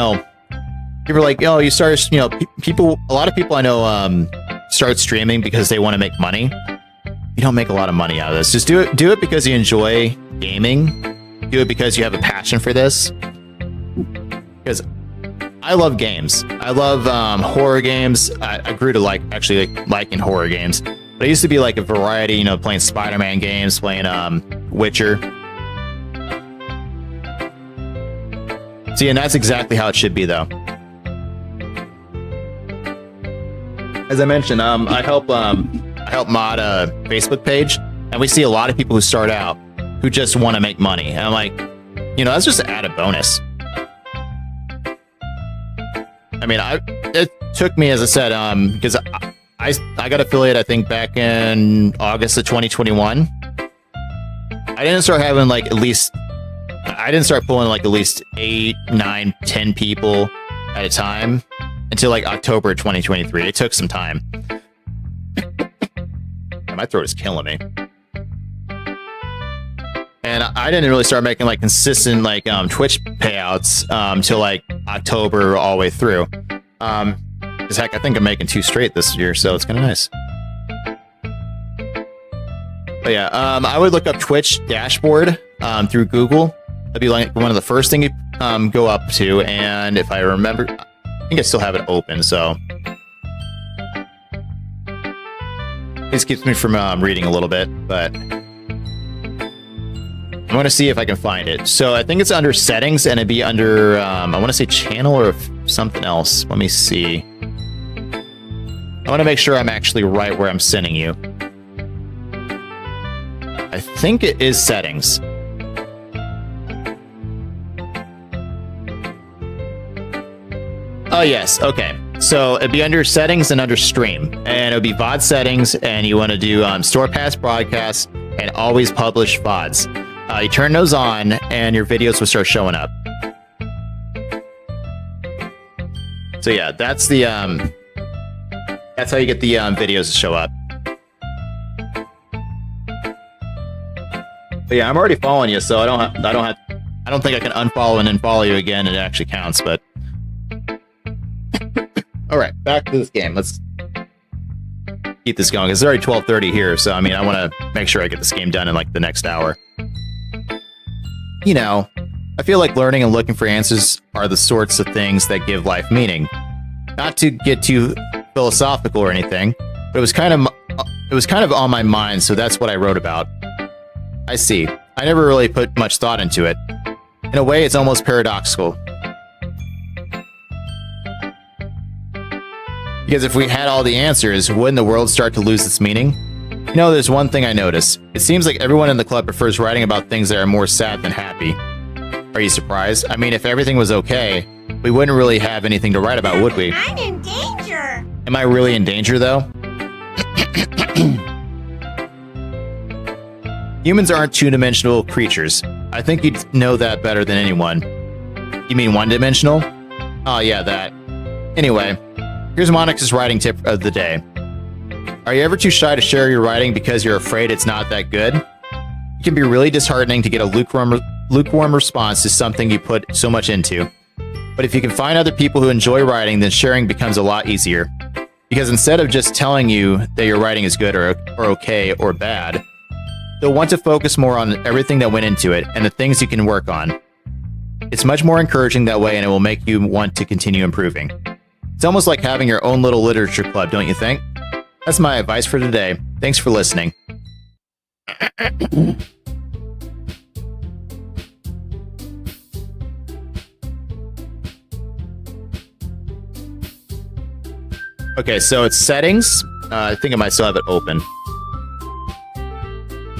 people are like, you start, a lot of people I know, start streaming because they want to make money. You don't make a lot of money out of this. Just do it because you enjoy gaming. Do it because you have a passion for this. Because I love games. I love horror games. I grew to liking horror games. But I used to be a variety, playing Spider-Man games, playing Witcher. See, and that's exactly how it should be, though. As I mentioned, I help mod a Facebook page, and we see a lot of people who start out who just want to make money. And I'm like, that's just an added bonus. I mean, it took me, as I said, because I got affiliate, I think, back in August of 2021. I didn't start having I didn't start pulling at least 8, 9, 10 people at a time until October 2023. It took some time. My throat is killing me. And I didn't really start making consistent Twitch payouts until October all the way through. Because heck, I think I'm making 2 straight this year, so it's kind of nice. But yeah, I would look up Twitch dashboard through Google. That'd be one of the first things you go up to. And if I remember, I think I still have it open, so this keeps me from reading a little bit, but I want to see if I can find it. So I think it's under settings, and it'd be under I want to say channel or something else. Let me see. I want to make sure I'm actually right where I'm sending you. I think it is settings. Oh, yes. Okay. So it'd be under settings and under stream. And it would be VOD settings. And you want to do store past broadcasts and always publish VODs. You turn those on and your videos will start showing up. So yeah, that's the that's how you get the videos to show up. But yeah, I'm already following you, so I don't think I can unfollow and then follow you again. It actually counts, but all right, back to this game. Let's keep this going because it's already 12:30 here. So I mean, I want to make sure I get this game done in the next hour. I feel like learning and looking for answers are the sorts of things that give life meaning. Not to get too philosophical or anything, but it was kind of on my mind, so that's what I wrote about. I see. I never really put much thought into it. In a way, it's almost paradoxical. Because if we had all the answers, wouldn't the world start to lose its meaning? There's one thing I noticed. It seems like everyone in the club prefers writing about things that are more sad than happy. Are you surprised? I mean, if everything was okay, we wouldn't really have anything to write about, would we? I'm in danger! Am I really in danger, though? Humans aren't two-dimensional creatures. I think you'd know that better than anyone. You mean one-dimensional? Oh, yeah, that. Anyway, here's Monica's writing tip of the day. Are you ever too shy to share your writing because you're afraid it's not that good? It can be really disheartening to get a lukewarm response to something you put so much into. But if you can find other people who enjoy writing, then sharing becomes a lot easier. Because instead of just telling you that your writing is good or okay or bad, they'll want to focus more on everything that went into it and the things you can work on. It's much more encouraging that way, and it will make you want to continue improving. It's almost like having your own little literature club, don't you think? That's my advice for today. Thanks for listening. Okay, so it's settings. I think I might still have it open.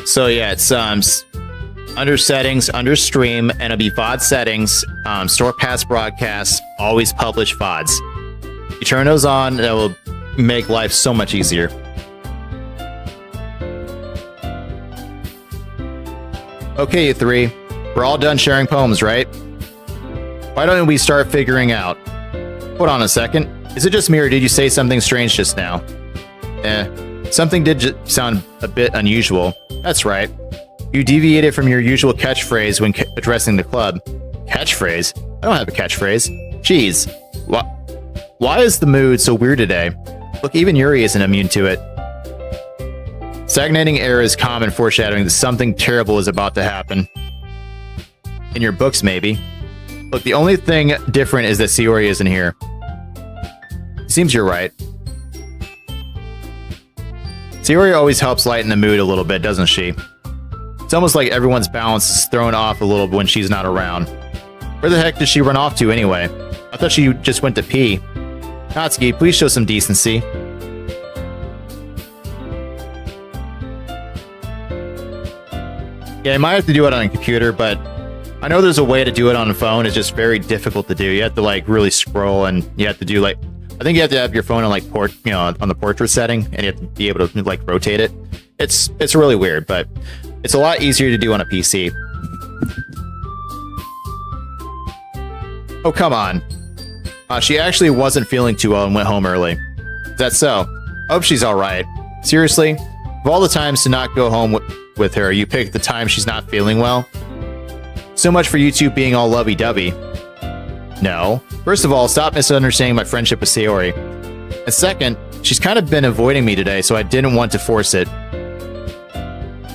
So yeah, it's under settings, under stream, and it'll be VOD settings, store past broadcasts, always publish VODs. You turn those on, that will make life so much easier. Okay, you three. We're all done sharing poems, right? Why don't we start figuring out? Hold on a second. Is it just me, or did you say something strange just now? Something did sound a bit unusual. That's right. You deviated from your usual catchphrase when addressing the club. Catchphrase? I don't have a catchphrase. Jeez. Why is the mood so weird today? Look, even Yuri isn't immune to it. Stagnating air is common, foreshadowing that something terrible is about to happen. In your books, maybe. Look, the only thing different is that Sayori isn't here. Seems you're right. Sayori always helps lighten the mood a little bit, doesn't she? It's almost like everyone's balance is thrown off a little when she's not around. Where the heck did she run off to anyway? I thought she just went to pee. Natsuki, please show some decency. Yeah, I might have to do it on a computer, but I know there's a way to do it on a phone. It's just very difficult to do. You have to like really scroll, and you have to do like, I think you have to have your phone on like on the portrait setting, and you have to be able to like rotate it. It's really weird, but it's a lot easier to do on a PC. Oh, come on. She actually wasn't feeling too well and went home early. Is that so? I hope she's alright. Seriously? Of all the times to not go home with her, you picked the time she's not feeling well? So much for you two being all lovey-dovey. No. First of all, stop misunderstanding my friendship with Sayori. And second, she's kind of been avoiding me today, so I didn't want to force it.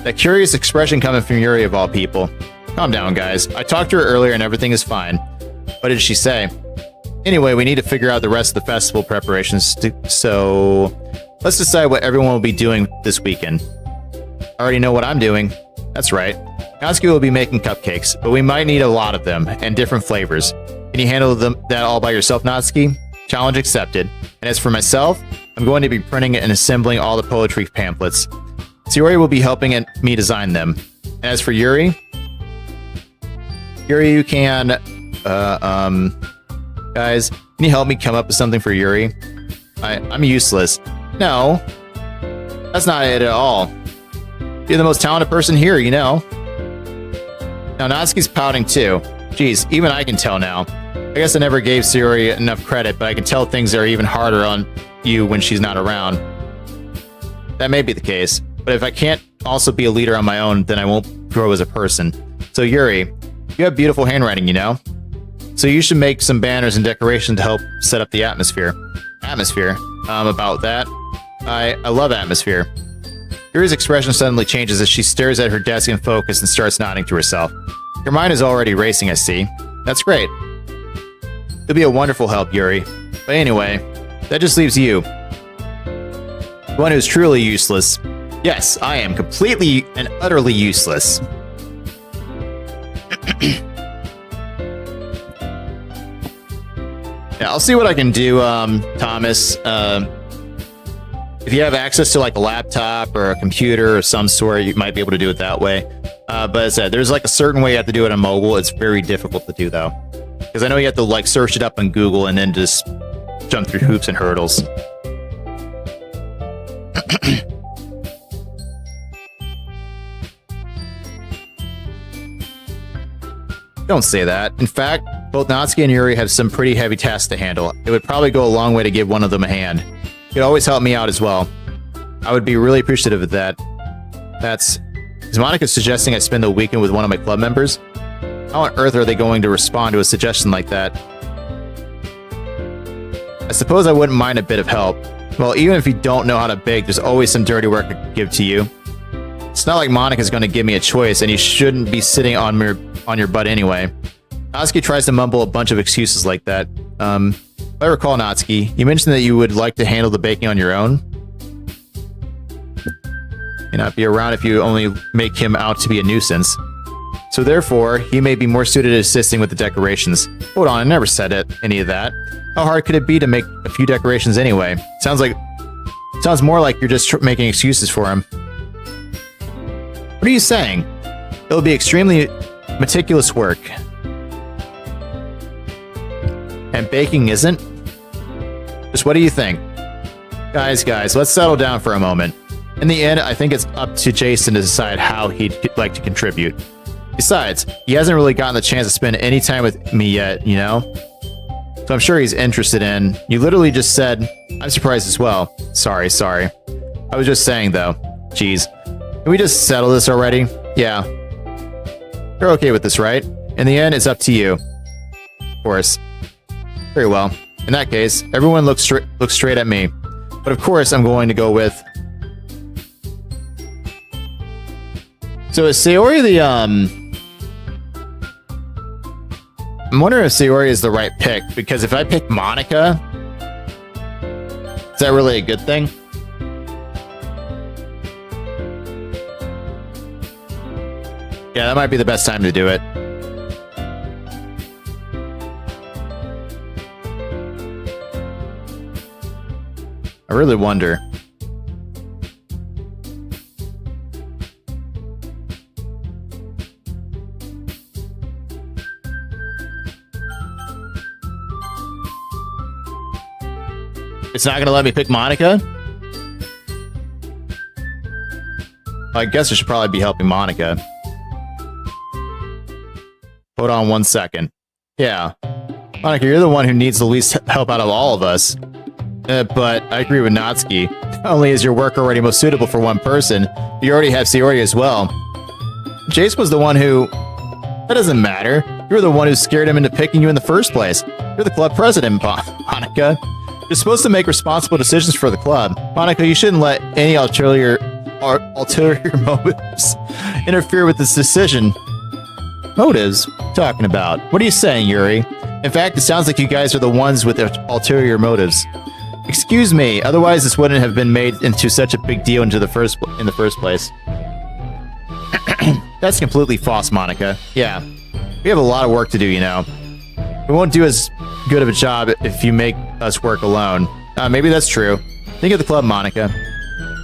That curious expression coming from Yuri of all people. Calm down, guys. I talked to her earlier and everything is fine. What did she say? Anyway, we need to figure out the rest of the festival preparations, so let's decide what everyone will be doing this weekend. I already know what I'm doing. That's right. Natsuki will be making cupcakes, but we might need a lot of them, and different flavors. Can you handle that all by yourself, Natsuki? Challenge accepted. And as for myself, I'm going to be printing and assembling all the poetry pamphlets. Sayori will be helping me design them. And as for Yuri, you can, guys, can you help me come up with something for Yuri? I'm useless. No, that's not it at all. You're the most talented person here, you know. Now, Natsuki's pouting too. Jeez, even I can tell now. I guess I never gave Sayori enough credit, but I can tell things are even harder on you when she's not around. That may be the case, but if I can't also be a leader on my own, then I won't grow as a person. So Yuri, you have beautiful handwriting, you know? So you should make some banners and decorations to help set up the atmosphere. Atmosphere? About that? I love atmosphere. Yuri's expression suddenly changes as she stares at her desk in focus and starts nodding to herself. Your mind is already racing, I see. That's great. You'll be a wonderful help, Yuri. But anyway, that just leaves you. The one who's truly useless. Yes, I am completely and utterly useless. Yeah, I'll see what I can do, Thomas. If you have access to like a laptop or a computer or some sort, you might be able to do it that way. But as I said, there's like a certain way you have to do it on mobile. It's very difficult to do though. Because I know you have to like search it up on Google and then just jump through hoops and hurdles. Don't say that. In fact, both Natsuki and Yuri have some pretty heavy tasks to handle. It would probably go a long way to give one of them a hand. You could always help me out as well. I would be really appreciative of that. Is Monica suggesting I spend the weekend with one of my club members? How on earth are they going to respond to a suggestion like that? I suppose I wouldn't mind a bit of help. Well, even if you don't know how to bake, there's always some dirty work I could give to you. It's not like Monica's going to give me a choice, and you shouldn't be sitting on your butt anyway. Natsuki tries to mumble a bunch of excuses like that. If I recall, Natsuki, you mentioned that you would like to handle the baking on your own. May not be around if you only make him out to be a nuisance. So therefore, he may be more suited to assisting with the decorations. Hold on, I never said any of that. How hard could it be to make a few decorations anyway? Sounds more like you're just making excuses for him. What are you saying? It'll be extremely meticulous work. And baking isn't? Just what do you think? Guys, let's settle down for a moment. In the end, I think it's up to Jason to decide how he'd like to contribute. Besides, he hasn't really gotten the chance to spend any time with me yet, you know? So I'm sure he's interested in... You literally just said... I'm surprised as well. Sorry. I was just saying, though. Jeez. Can we just settle this already? Yeah. You're okay with this, right? In the end, it's up to you. Of course. Very well. In that case, everyone looks straight at me. But of course, I'm going to go with... So is Sayori the, I'm wondering if Sayori is the right pick, because if I pick Monica, is that really a good thing? Yeah, that might be the best time to do it. I really wonder. It's not going to let me pick Monica? I guess I should probably be helping Monica. Hold on 1 second. Yeah. Monica, you're the one who needs the least help out of all of us. But I agree with Natsuki. Not only is your work already most suitable for one person, but you already have Sayori as well. Jace was the one who... That doesn't matter. You're the one who scared him into picking you in the first place. You're the club president, Monica. You're supposed to make responsible decisions for the club. Monica, you shouldn't let any ulterior motives interfere with this decision. Motives? Talking about? What are you saying, Yuri? In fact, it sounds like you guys are the ones with ulterior motives. Excuse me, otherwise this wouldn't have been made into such a big deal in the first place. That's completely false, Monica. Yeah, we have a lot of work to do, you know. We won't do as good of a job if you make us work alone. Maybe that's true. Think of the club, Monica.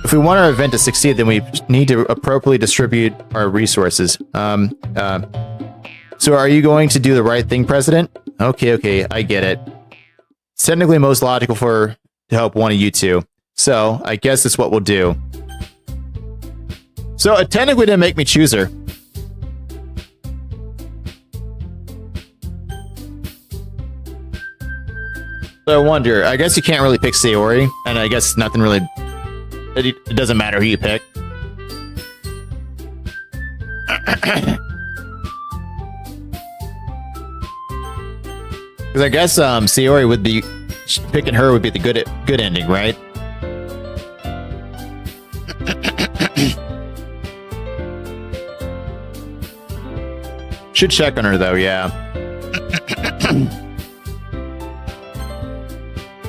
If we want our event to succeed, then we need to appropriately distribute our resources. So are you going to do the right thing, President? Okay, I get it. It's technically most logical to help one of you two. So, I guess that's what we'll do. So, it technically didn't make me choose her. So I wonder, I guess you can't really pick Sayori, and I guess nothing really... It doesn't matter who you pick. Because I guess Sayori would be... Picking her would be the good ending, right? Should check on her, though, yeah.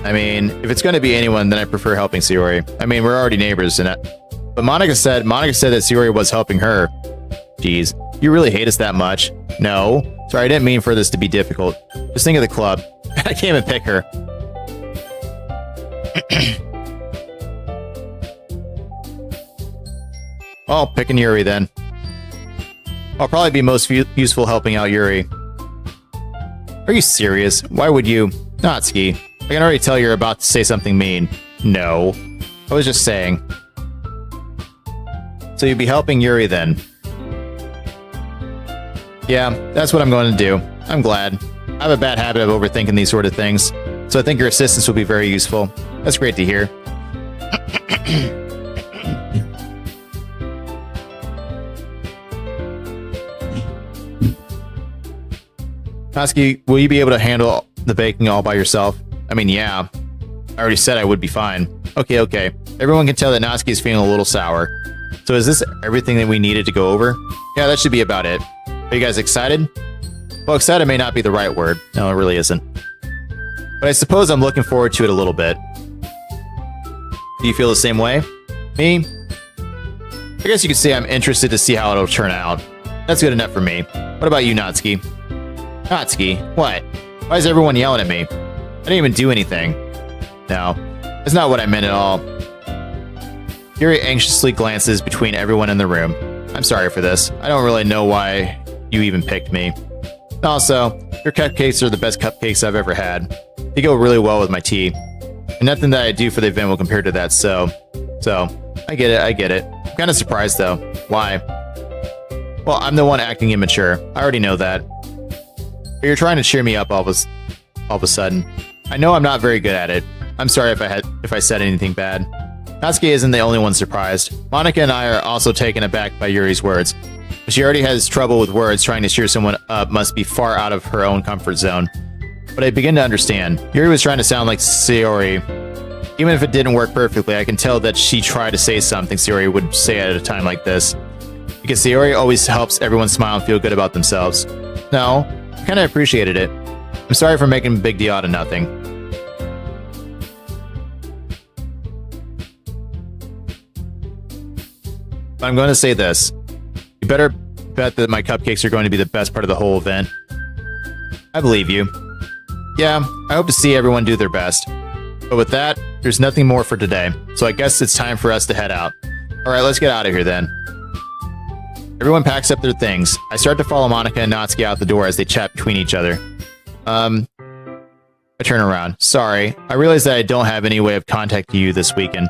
I mean, if it's going to be anyone, then I prefer helping Sayori. I mean, we're already neighbors, but Monica said that Sayori was helping her. Jeez, you really hate us that much? No. Sorry, I didn't mean for this to be difficult. Just think of the club. I can't even pick her. Well, picking Yuri then. I'll probably be most useful helping out Yuri. Are you serious? Why would you? Natsuki, I can already tell you're about to say something mean. No. I was just saying. So you'd be helping Yuri then. Yeah, that's what I'm going to do. I'm glad. I have a bad habit of overthinking these sort of things, so I think your assistance will be very useful. That's great to hear. Natsuki, will you be able to handle the baking all by yourself? I mean, yeah. I already said I would be fine. Okay. Everyone can tell that Natsuki is feeling a little sour. So is this everything that we needed to go over? Yeah, that should be about it. Are you guys excited? Well, excited may not be the right word. No, it really isn't. But I suppose I'm looking forward to it a little bit. Do you feel the same way? Me? I guess you could say I'm interested to see how it'll turn out. That's good enough for me. What about you, Natsuki? Natsuki? What? Why is everyone yelling at me? I didn't even do anything. No, that's not what I meant at all. Yuri anxiously glances between everyone in the room. I'm sorry for this. I don't really know why you even picked me. Also, your cupcakes are the best cupcakes I've ever had. They go really well with my tea. And nothing that I do for the event will compare to that, so, I get it. I'm kind of surprised though. Why? Well, I'm the one acting immature. I already know that. But you're trying to cheer me up all of a sudden. I know I'm not very good at it. I'm sorry if I said anything bad. Natsuki isn't the only one surprised. Monica and I are also taken aback by Yuri's words. But she already has trouble with words. Trying to cheer someone up must be far out of her own comfort zone. But I begin to understand. Yuri was trying to sound like Sayori. Even if it didn't work perfectly, I can tell that she tried to say something Sayori would say at a time like this. Because Sayori always helps everyone smile and feel good about themselves. No, I kind of appreciated it. I'm sorry for making a big deal out of nothing. But I'm going to say this. You better bet that my cupcakes are going to be the best part of the whole event. I believe you. Yeah, I hope to see everyone do their best. But with that, there's nothing more for today, so I guess it's time for us to head out. Alright, let's get out of here then. Everyone packs up their things. I start to follow Monica and Natsuki out the door as they chat between each other. I turn around. Sorry, I realize that I don't have any way of contacting you this weekend.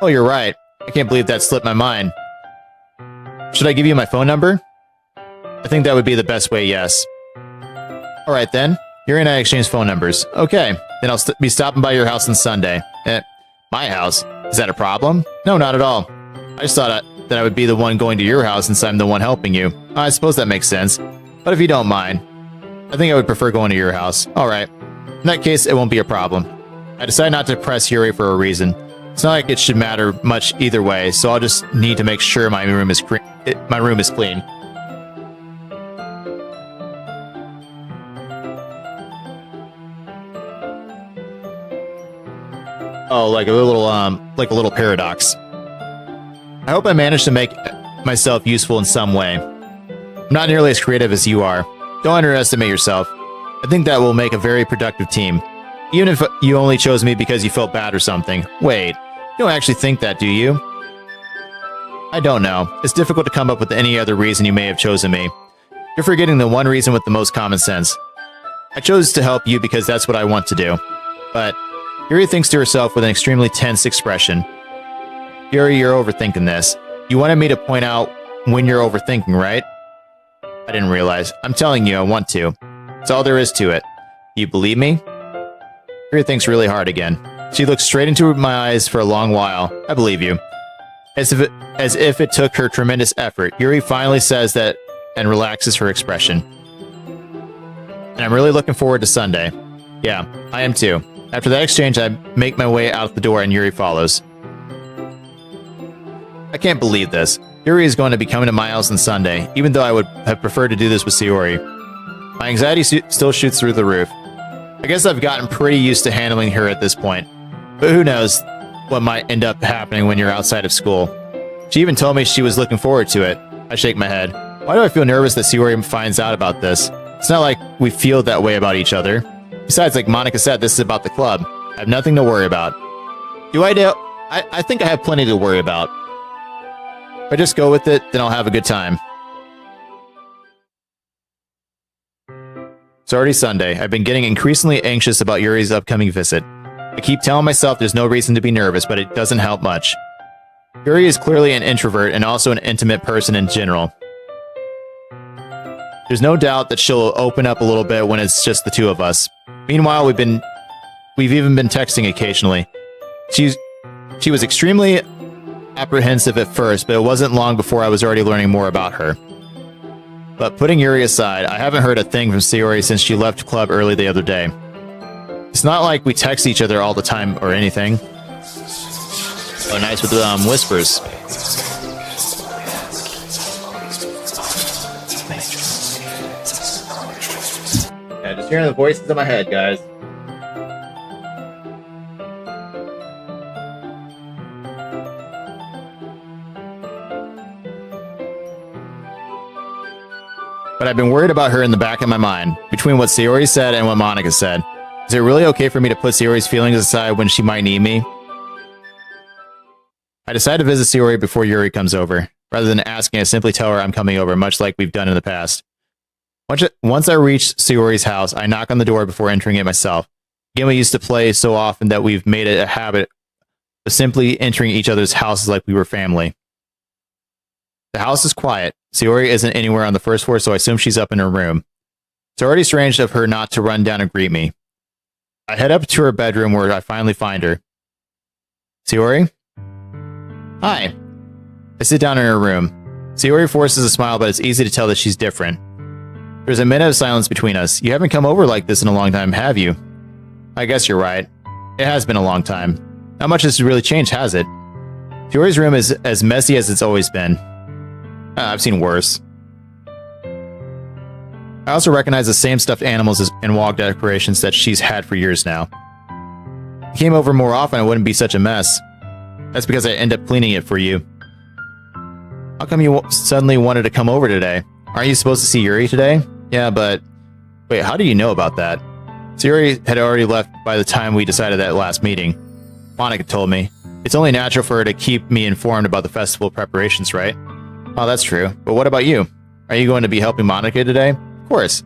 Oh, you're right. I can't believe that slipped my mind. Should I give you my phone number? I think that would be the best way, yes. Alright then. Yuri and I exchange phone numbers. Okay, then I'll be stopping by your house on Sunday. My house? Is that a problem? No, not at all. I just thought that I would be the one going to your house since I'm the one helping you. I suppose that makes sense. But if you don't mind, I think I would prefer going to your house. Alright. In that case, it won't be a problem. I decide not to press Yuri for a reason. It's not like it should matter much either way, so I'll just need to make sure my room is clean. Oh, like a little paradox. I hope I managed to make myself useful in some way. I'm not nearly as creative as you are. Don't underestimate yourself. I think that will make a very productive team. Even if you only chose me because you felt bad or something. Wait, you don't actually think that, do you? I don't know. It's difficult to come up with any other reason you may have chosen me. You're forgetting the one reason with the most common sense. I chose to help you because that's what I want to do. But Yuri thinks to herself with an extremely tense expression. Yuri, you're overthinking this. You wanted me to point out when you're overthinking, right? I didn't realize. I'm telling you, I want to. That's all there is to it. Do you believe me? Yuri thinks really hard again. She looks straight into my eyes for a long while. I believe you. As if it took her tremendous effort, Yuri finally says that and relaxes her expression. And I'm really looking forward to Sunday. Yeah, I am too. After that exchange, I make my way out the door and Yuri follows. I can't believe this. Yuri is going to be coming to my house on Sunday, even though I would have preferred to do this with Sayori. My anxiety still shoots through the roof. I guess I've gotten pretty used to handling her at this point. But who knows what might end up happening when you're outside of school. She even told me she was looking forward to it. I shake my head. Why do I feel nervous that Sayori finds out about this? It's not like we feel that way about each other. Besides, like Monica said, this is about the club. I have nothing to worry about. I think I have plenty to worry about. If I just go with it, then I'll have a good time. It's already Sunday. I've been getting increasingly anxious about Yuri's upcoming visit. I keep telling myself there's no reason to be nervous, but it doesn't help much. Yuri is clearly an introvert and also an intimate person in general. There's no doubt that she'll open up a little bit when it's just the two of us. Meanwhile, we've even been texting occasionally. She was extremely apprehensive at first, but it wasn't long before I was already learning more about her. But putting Yuri aside, I haven't heard a thing from Sayori since she left club early the other day. It's not like we text each other all the time or anything. Oh, nice with the whispers. Yeah, just hearing the voices in my head, guys. But I've been worried about her in the back of my mind, between what Sayori said and what Monica said. Is it really okay for me to put Sayori's feelings aside when she might need me? I decide to visit Sayori before Yuri comes over. Rather than asking, I simply tell her I'm coming over, much like we've done in the past. Once I reach Sayori's house, I knock on the door before entering it myself. A game we used to play so often that we've made it a habit of simply entering each other's houses like we were family. The house is quiet. Sayori isn't anywhere on the first floor, so I assume she's up in her room. It's already strange of her not to run down and greet me. I head up to her bedroom where I finally find her. Sayori? Hi. I sit down in her room. Sayori forces a smile, but it's easy to tell that she's different. There's a minute of silence between us. You haven't come over like this in a long time, have you? I guess you're right. It has been a long time. Not much has really changed, has it? Sayori's room is as messy as it's always been. I've seen worse. I also recognize the same stuffed animals and wall decorations that she's had for years now. If you came over more often, it wouldn't be such a mess. That's because I end up cleaning it for you. How come you suddenly wanted to come over today? Aren't you supposed to see Yuri today? Yeah, but... Wait, how do you know about that? Sayori had already left by the time we decided that last meeting. Monica told me. It's only natural for her to keep me informed about the festival preparations, right? Oh, that's true. But what about you? Are you going to be helping Monica today? Of course.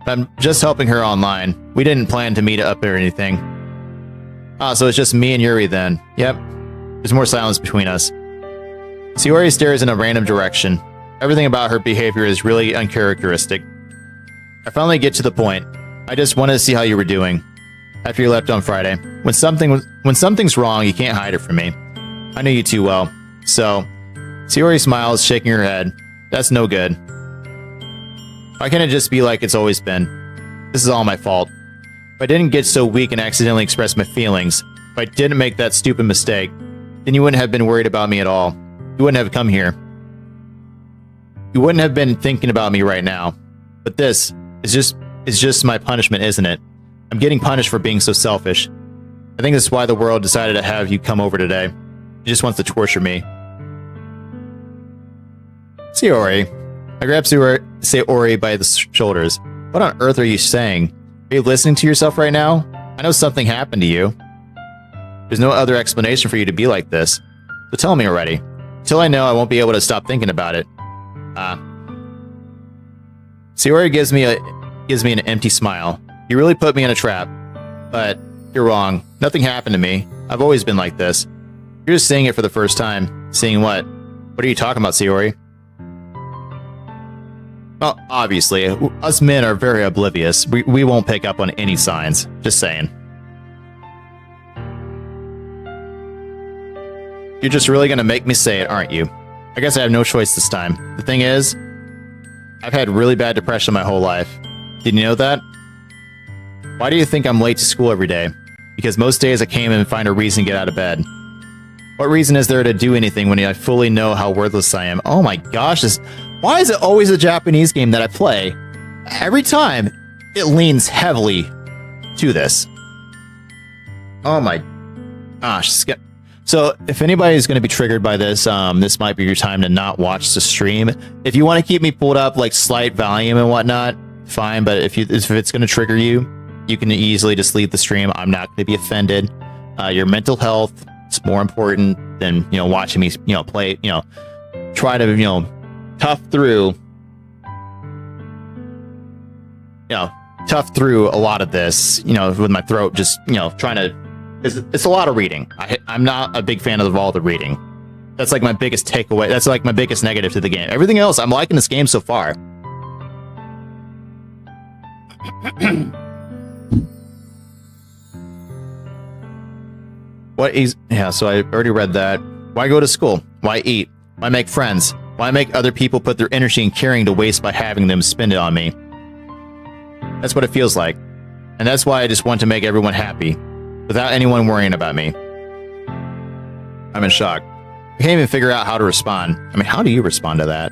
I'm just helping her online. We didn't plan to meet up or anything. Ah, so it's just me and Yuri then. Yep. There's more silence between us. Sayori stares in a random direction. Everything about her behavior is really uncharacteristic. I finally get to the point. I just wanted to see how you were doing. After you left on Friday. When something's wrong, you can't hide it from me. I knew you too well. So... Sayori smiles, shaking her head. That's no good. Why can't it just be like it's always been? This is all my fault. If I didn't get so weak and accidentally express my feelings, if I didn't make that stupid mistake, then you wouldn't have been worried about me at all. You wouldn't have come here. You wouldn't have been thinking about me right now. But this is just my punishment, isn't it? I'm getting punished for being so selfish. I think that's why the world decided to have you come over today. It just wants to torture me. Sayori. I grab Sayori by the shoulders. What on earth are you saying? Are you listening to yourself right now? I know something happened to you. There's no other explanation for you to be like this. So tell me already. Until I know, I won't be able to stop thinking about it. Sayori gives me an empty smile. You really put me in a trap. But you're wrong. Nothing happened to me. I've always been like this. You're just seeing it for the first time. Seeing what? What are you talking about, Sayori? Well, obviously, us men are very oblivious. We won't pick up on any signs. Just saying. You're just really gonna make me say it, aren't you? I guess I have no choice this time. The thing is, I've had really bad depression my whole life. Did you know that? Why do you think I'm late to school every day? Because most days I can't even find a reason to get out of bed. What reason is there to do anything when I fully know how worthless I am? Oh my gosh, why is it always a Japanese game that I play? Every time, it leans heavily to this. Oh my gosh. So, if anybody's going to be triggered by this, this might be your time to not watch the stream. If you want to keep me pulled up, like slight volume and whatnot, fine. But if it's going to trigger you, you can easily just leave the stream. I'm not going to be offended. Your mental health is more important than, watching me, play, try to, tough through a lot of this, with my throat just, trying to, it's a lot of reading. I'm not a big fan of all the reading. That's like my biggest takeaway. That's like my biggest negative to the game. Everything else, I'm liking this game so far. So I already read that. Why go to school? Why eat? Why make friends? Why make other people put their energy and caring to waste by having them spend it on me? That's what it feels like. And that's why I just want to make everyone happy, without anyone worrying about me. I'm in shock. I can't even figure out how to respond. I mean, how do you respond to that?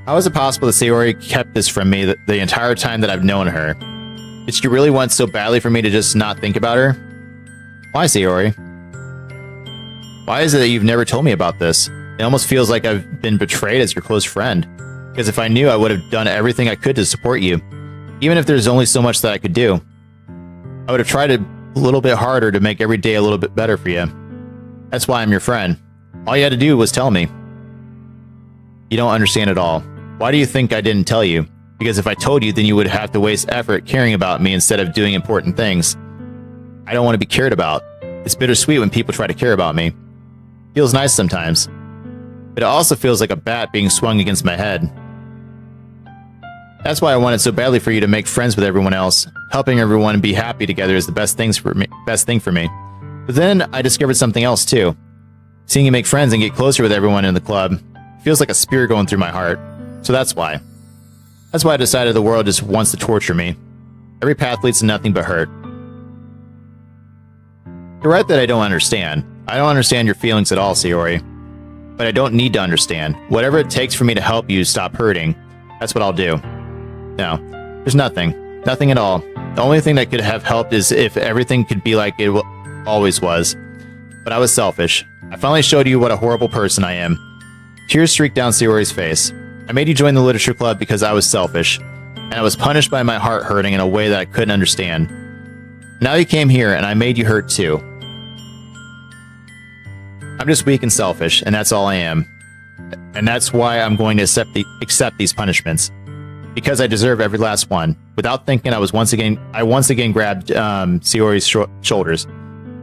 How is it possible that Sayori kept this from me the entire time that I've known her? Did she really want so badly for me to just not think about her? Why, Sayori? Why is it that you've never told me about this? It almost feels like I've been betrayed as your close friend. Because if I knew, I would have done everything I could to support you. Even if there's only so much that I could do. I would have tried a little bit harder to make every day a little bit better for you. That's why I'm your friend. All you had to do was tell me. You don't understand at all. Why do you think I didn't tell you? Because if I told you, then you would have to waste effort caring about me instead of doing important things. I don't want to be cared about. It's bittersweet when people try to care about me. Feels nice sometimes. But it also feels like a bat being swung against my head. That's why I wanted so badly for you to make friends with everyone else. Helping everyone be happy together is the best thing for me. But then I discovered something else too. Seeing you make friends and get closer with everyone in the club feels like a spear going through my heart. So that's why. That's why I decided the world just wants to torture me. Every path leads to nothing but hurt. You're right that I don't understand. I don't understand your feelings at all, Sayori. But I don't need to understand. Whatever it takes for me to help you stop hurting, that's what I'll do. No, there's nothing. Nothing at all. The only thing that could have helped is if everything could be like it always was. But I was selfish. I finally showed you what a horrible person I am. Tears streaked down Sayori's face. I made you join the literature club because I was selfish. And I was punished by my heart hurting in a way that I couldn't understand. Now you came here and I made you hurt too. I'm just weak and selfish, and that's all I am. And that's why I'm going to accept these punishments. Because I deserve every last one. Without thinking, I once again grabbed Sayori's shoulders.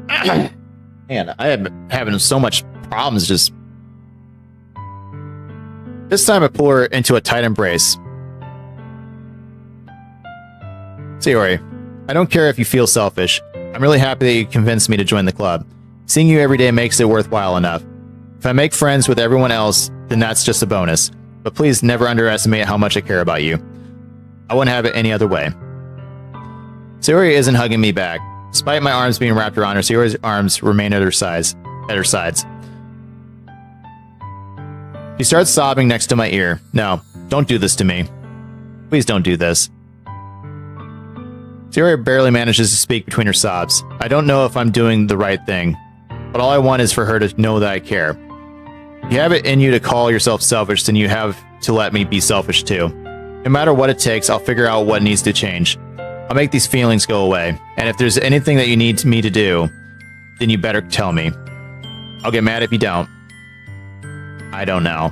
Man, I am having so much problems just... This time I pull her into a tight embrace. Sayori, I don't care if you feel selfish. I'm really happy that you convinced me to join the club. Seeing you every day makes it worthwhile enough. If I make friends with everyone else, then that's just a bonus. But please never underestimate how much I care about you. I wouldn't have it any other way. Sayori isn't hugging me back. Despite my arms being wrapped around her, Sayori's arms remain at her sides. She starts sobbing next to my ear. No, don't do this to me. Please don't do this. Sayori barely manages to speak between her sobs. I don't know if I'm doing the right thing, but all I want is for her to know that I care. If you have it in you to call yourself selfish, then you have to let me be selfish too. No matter what it takes, I'll figure out what needs to change. I'll make these feelings go away, and if there's anything that you need me to do, then you better tell me. I'll get mad if you don't. I don't know.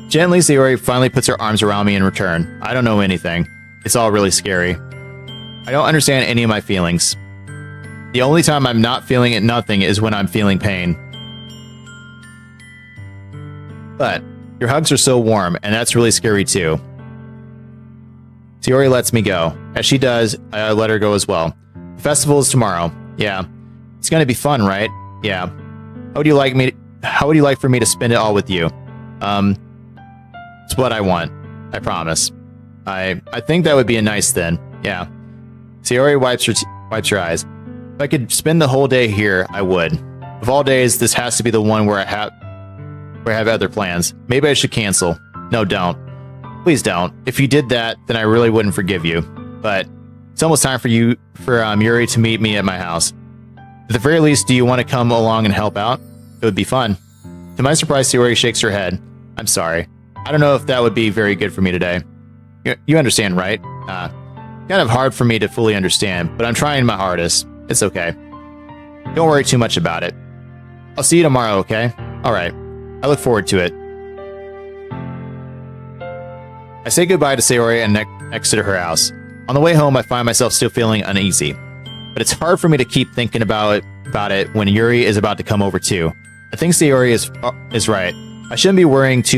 Gently, Sayori finally puts her arms around me in return. I don't know anything. It's all really scary. I don't understand any of my feelings. The only time I'm not feeling nothing is when I'm feeling pain. But your hugs are so warm, and that's really scary too. Sayori lets me go. As she does, I let her go as well. The festival is tomorrow. Yeah. It's gonna be fun, right? Yeah. How would you like for me to spend it all with you? It's what I want. I promise. I think that would be a nice thing. Yeah. Sayori wipes her eyes. If I could spend the whole day here, I would. Of all days, this has to be the one where I have other plans. Maybe I should cancel. No, don't. Please don't. If you did that, then I really wouldn't forgive you. But it's almost time for Yuri to meet me at my house. At the very least, do you want to come along and help out? It would be fun. To my surprise, Sayori shakes her head. I'm sorry. I don't know if that would be very good for me today. You understand, right? Kind of hard for me to fully understand, but I'm trying my hardest. It's okay. Don't worry too much about it. I'll see you tomorrow, okay? Alright. I look forward to it. I say goodbye to Sayori and exit her house. On the way home, I find myself still feeling uneasy. but it's hard for me to keep thinking about it when Yuri is about to come over too. I think Sayori is right. I shouldn't be worrying too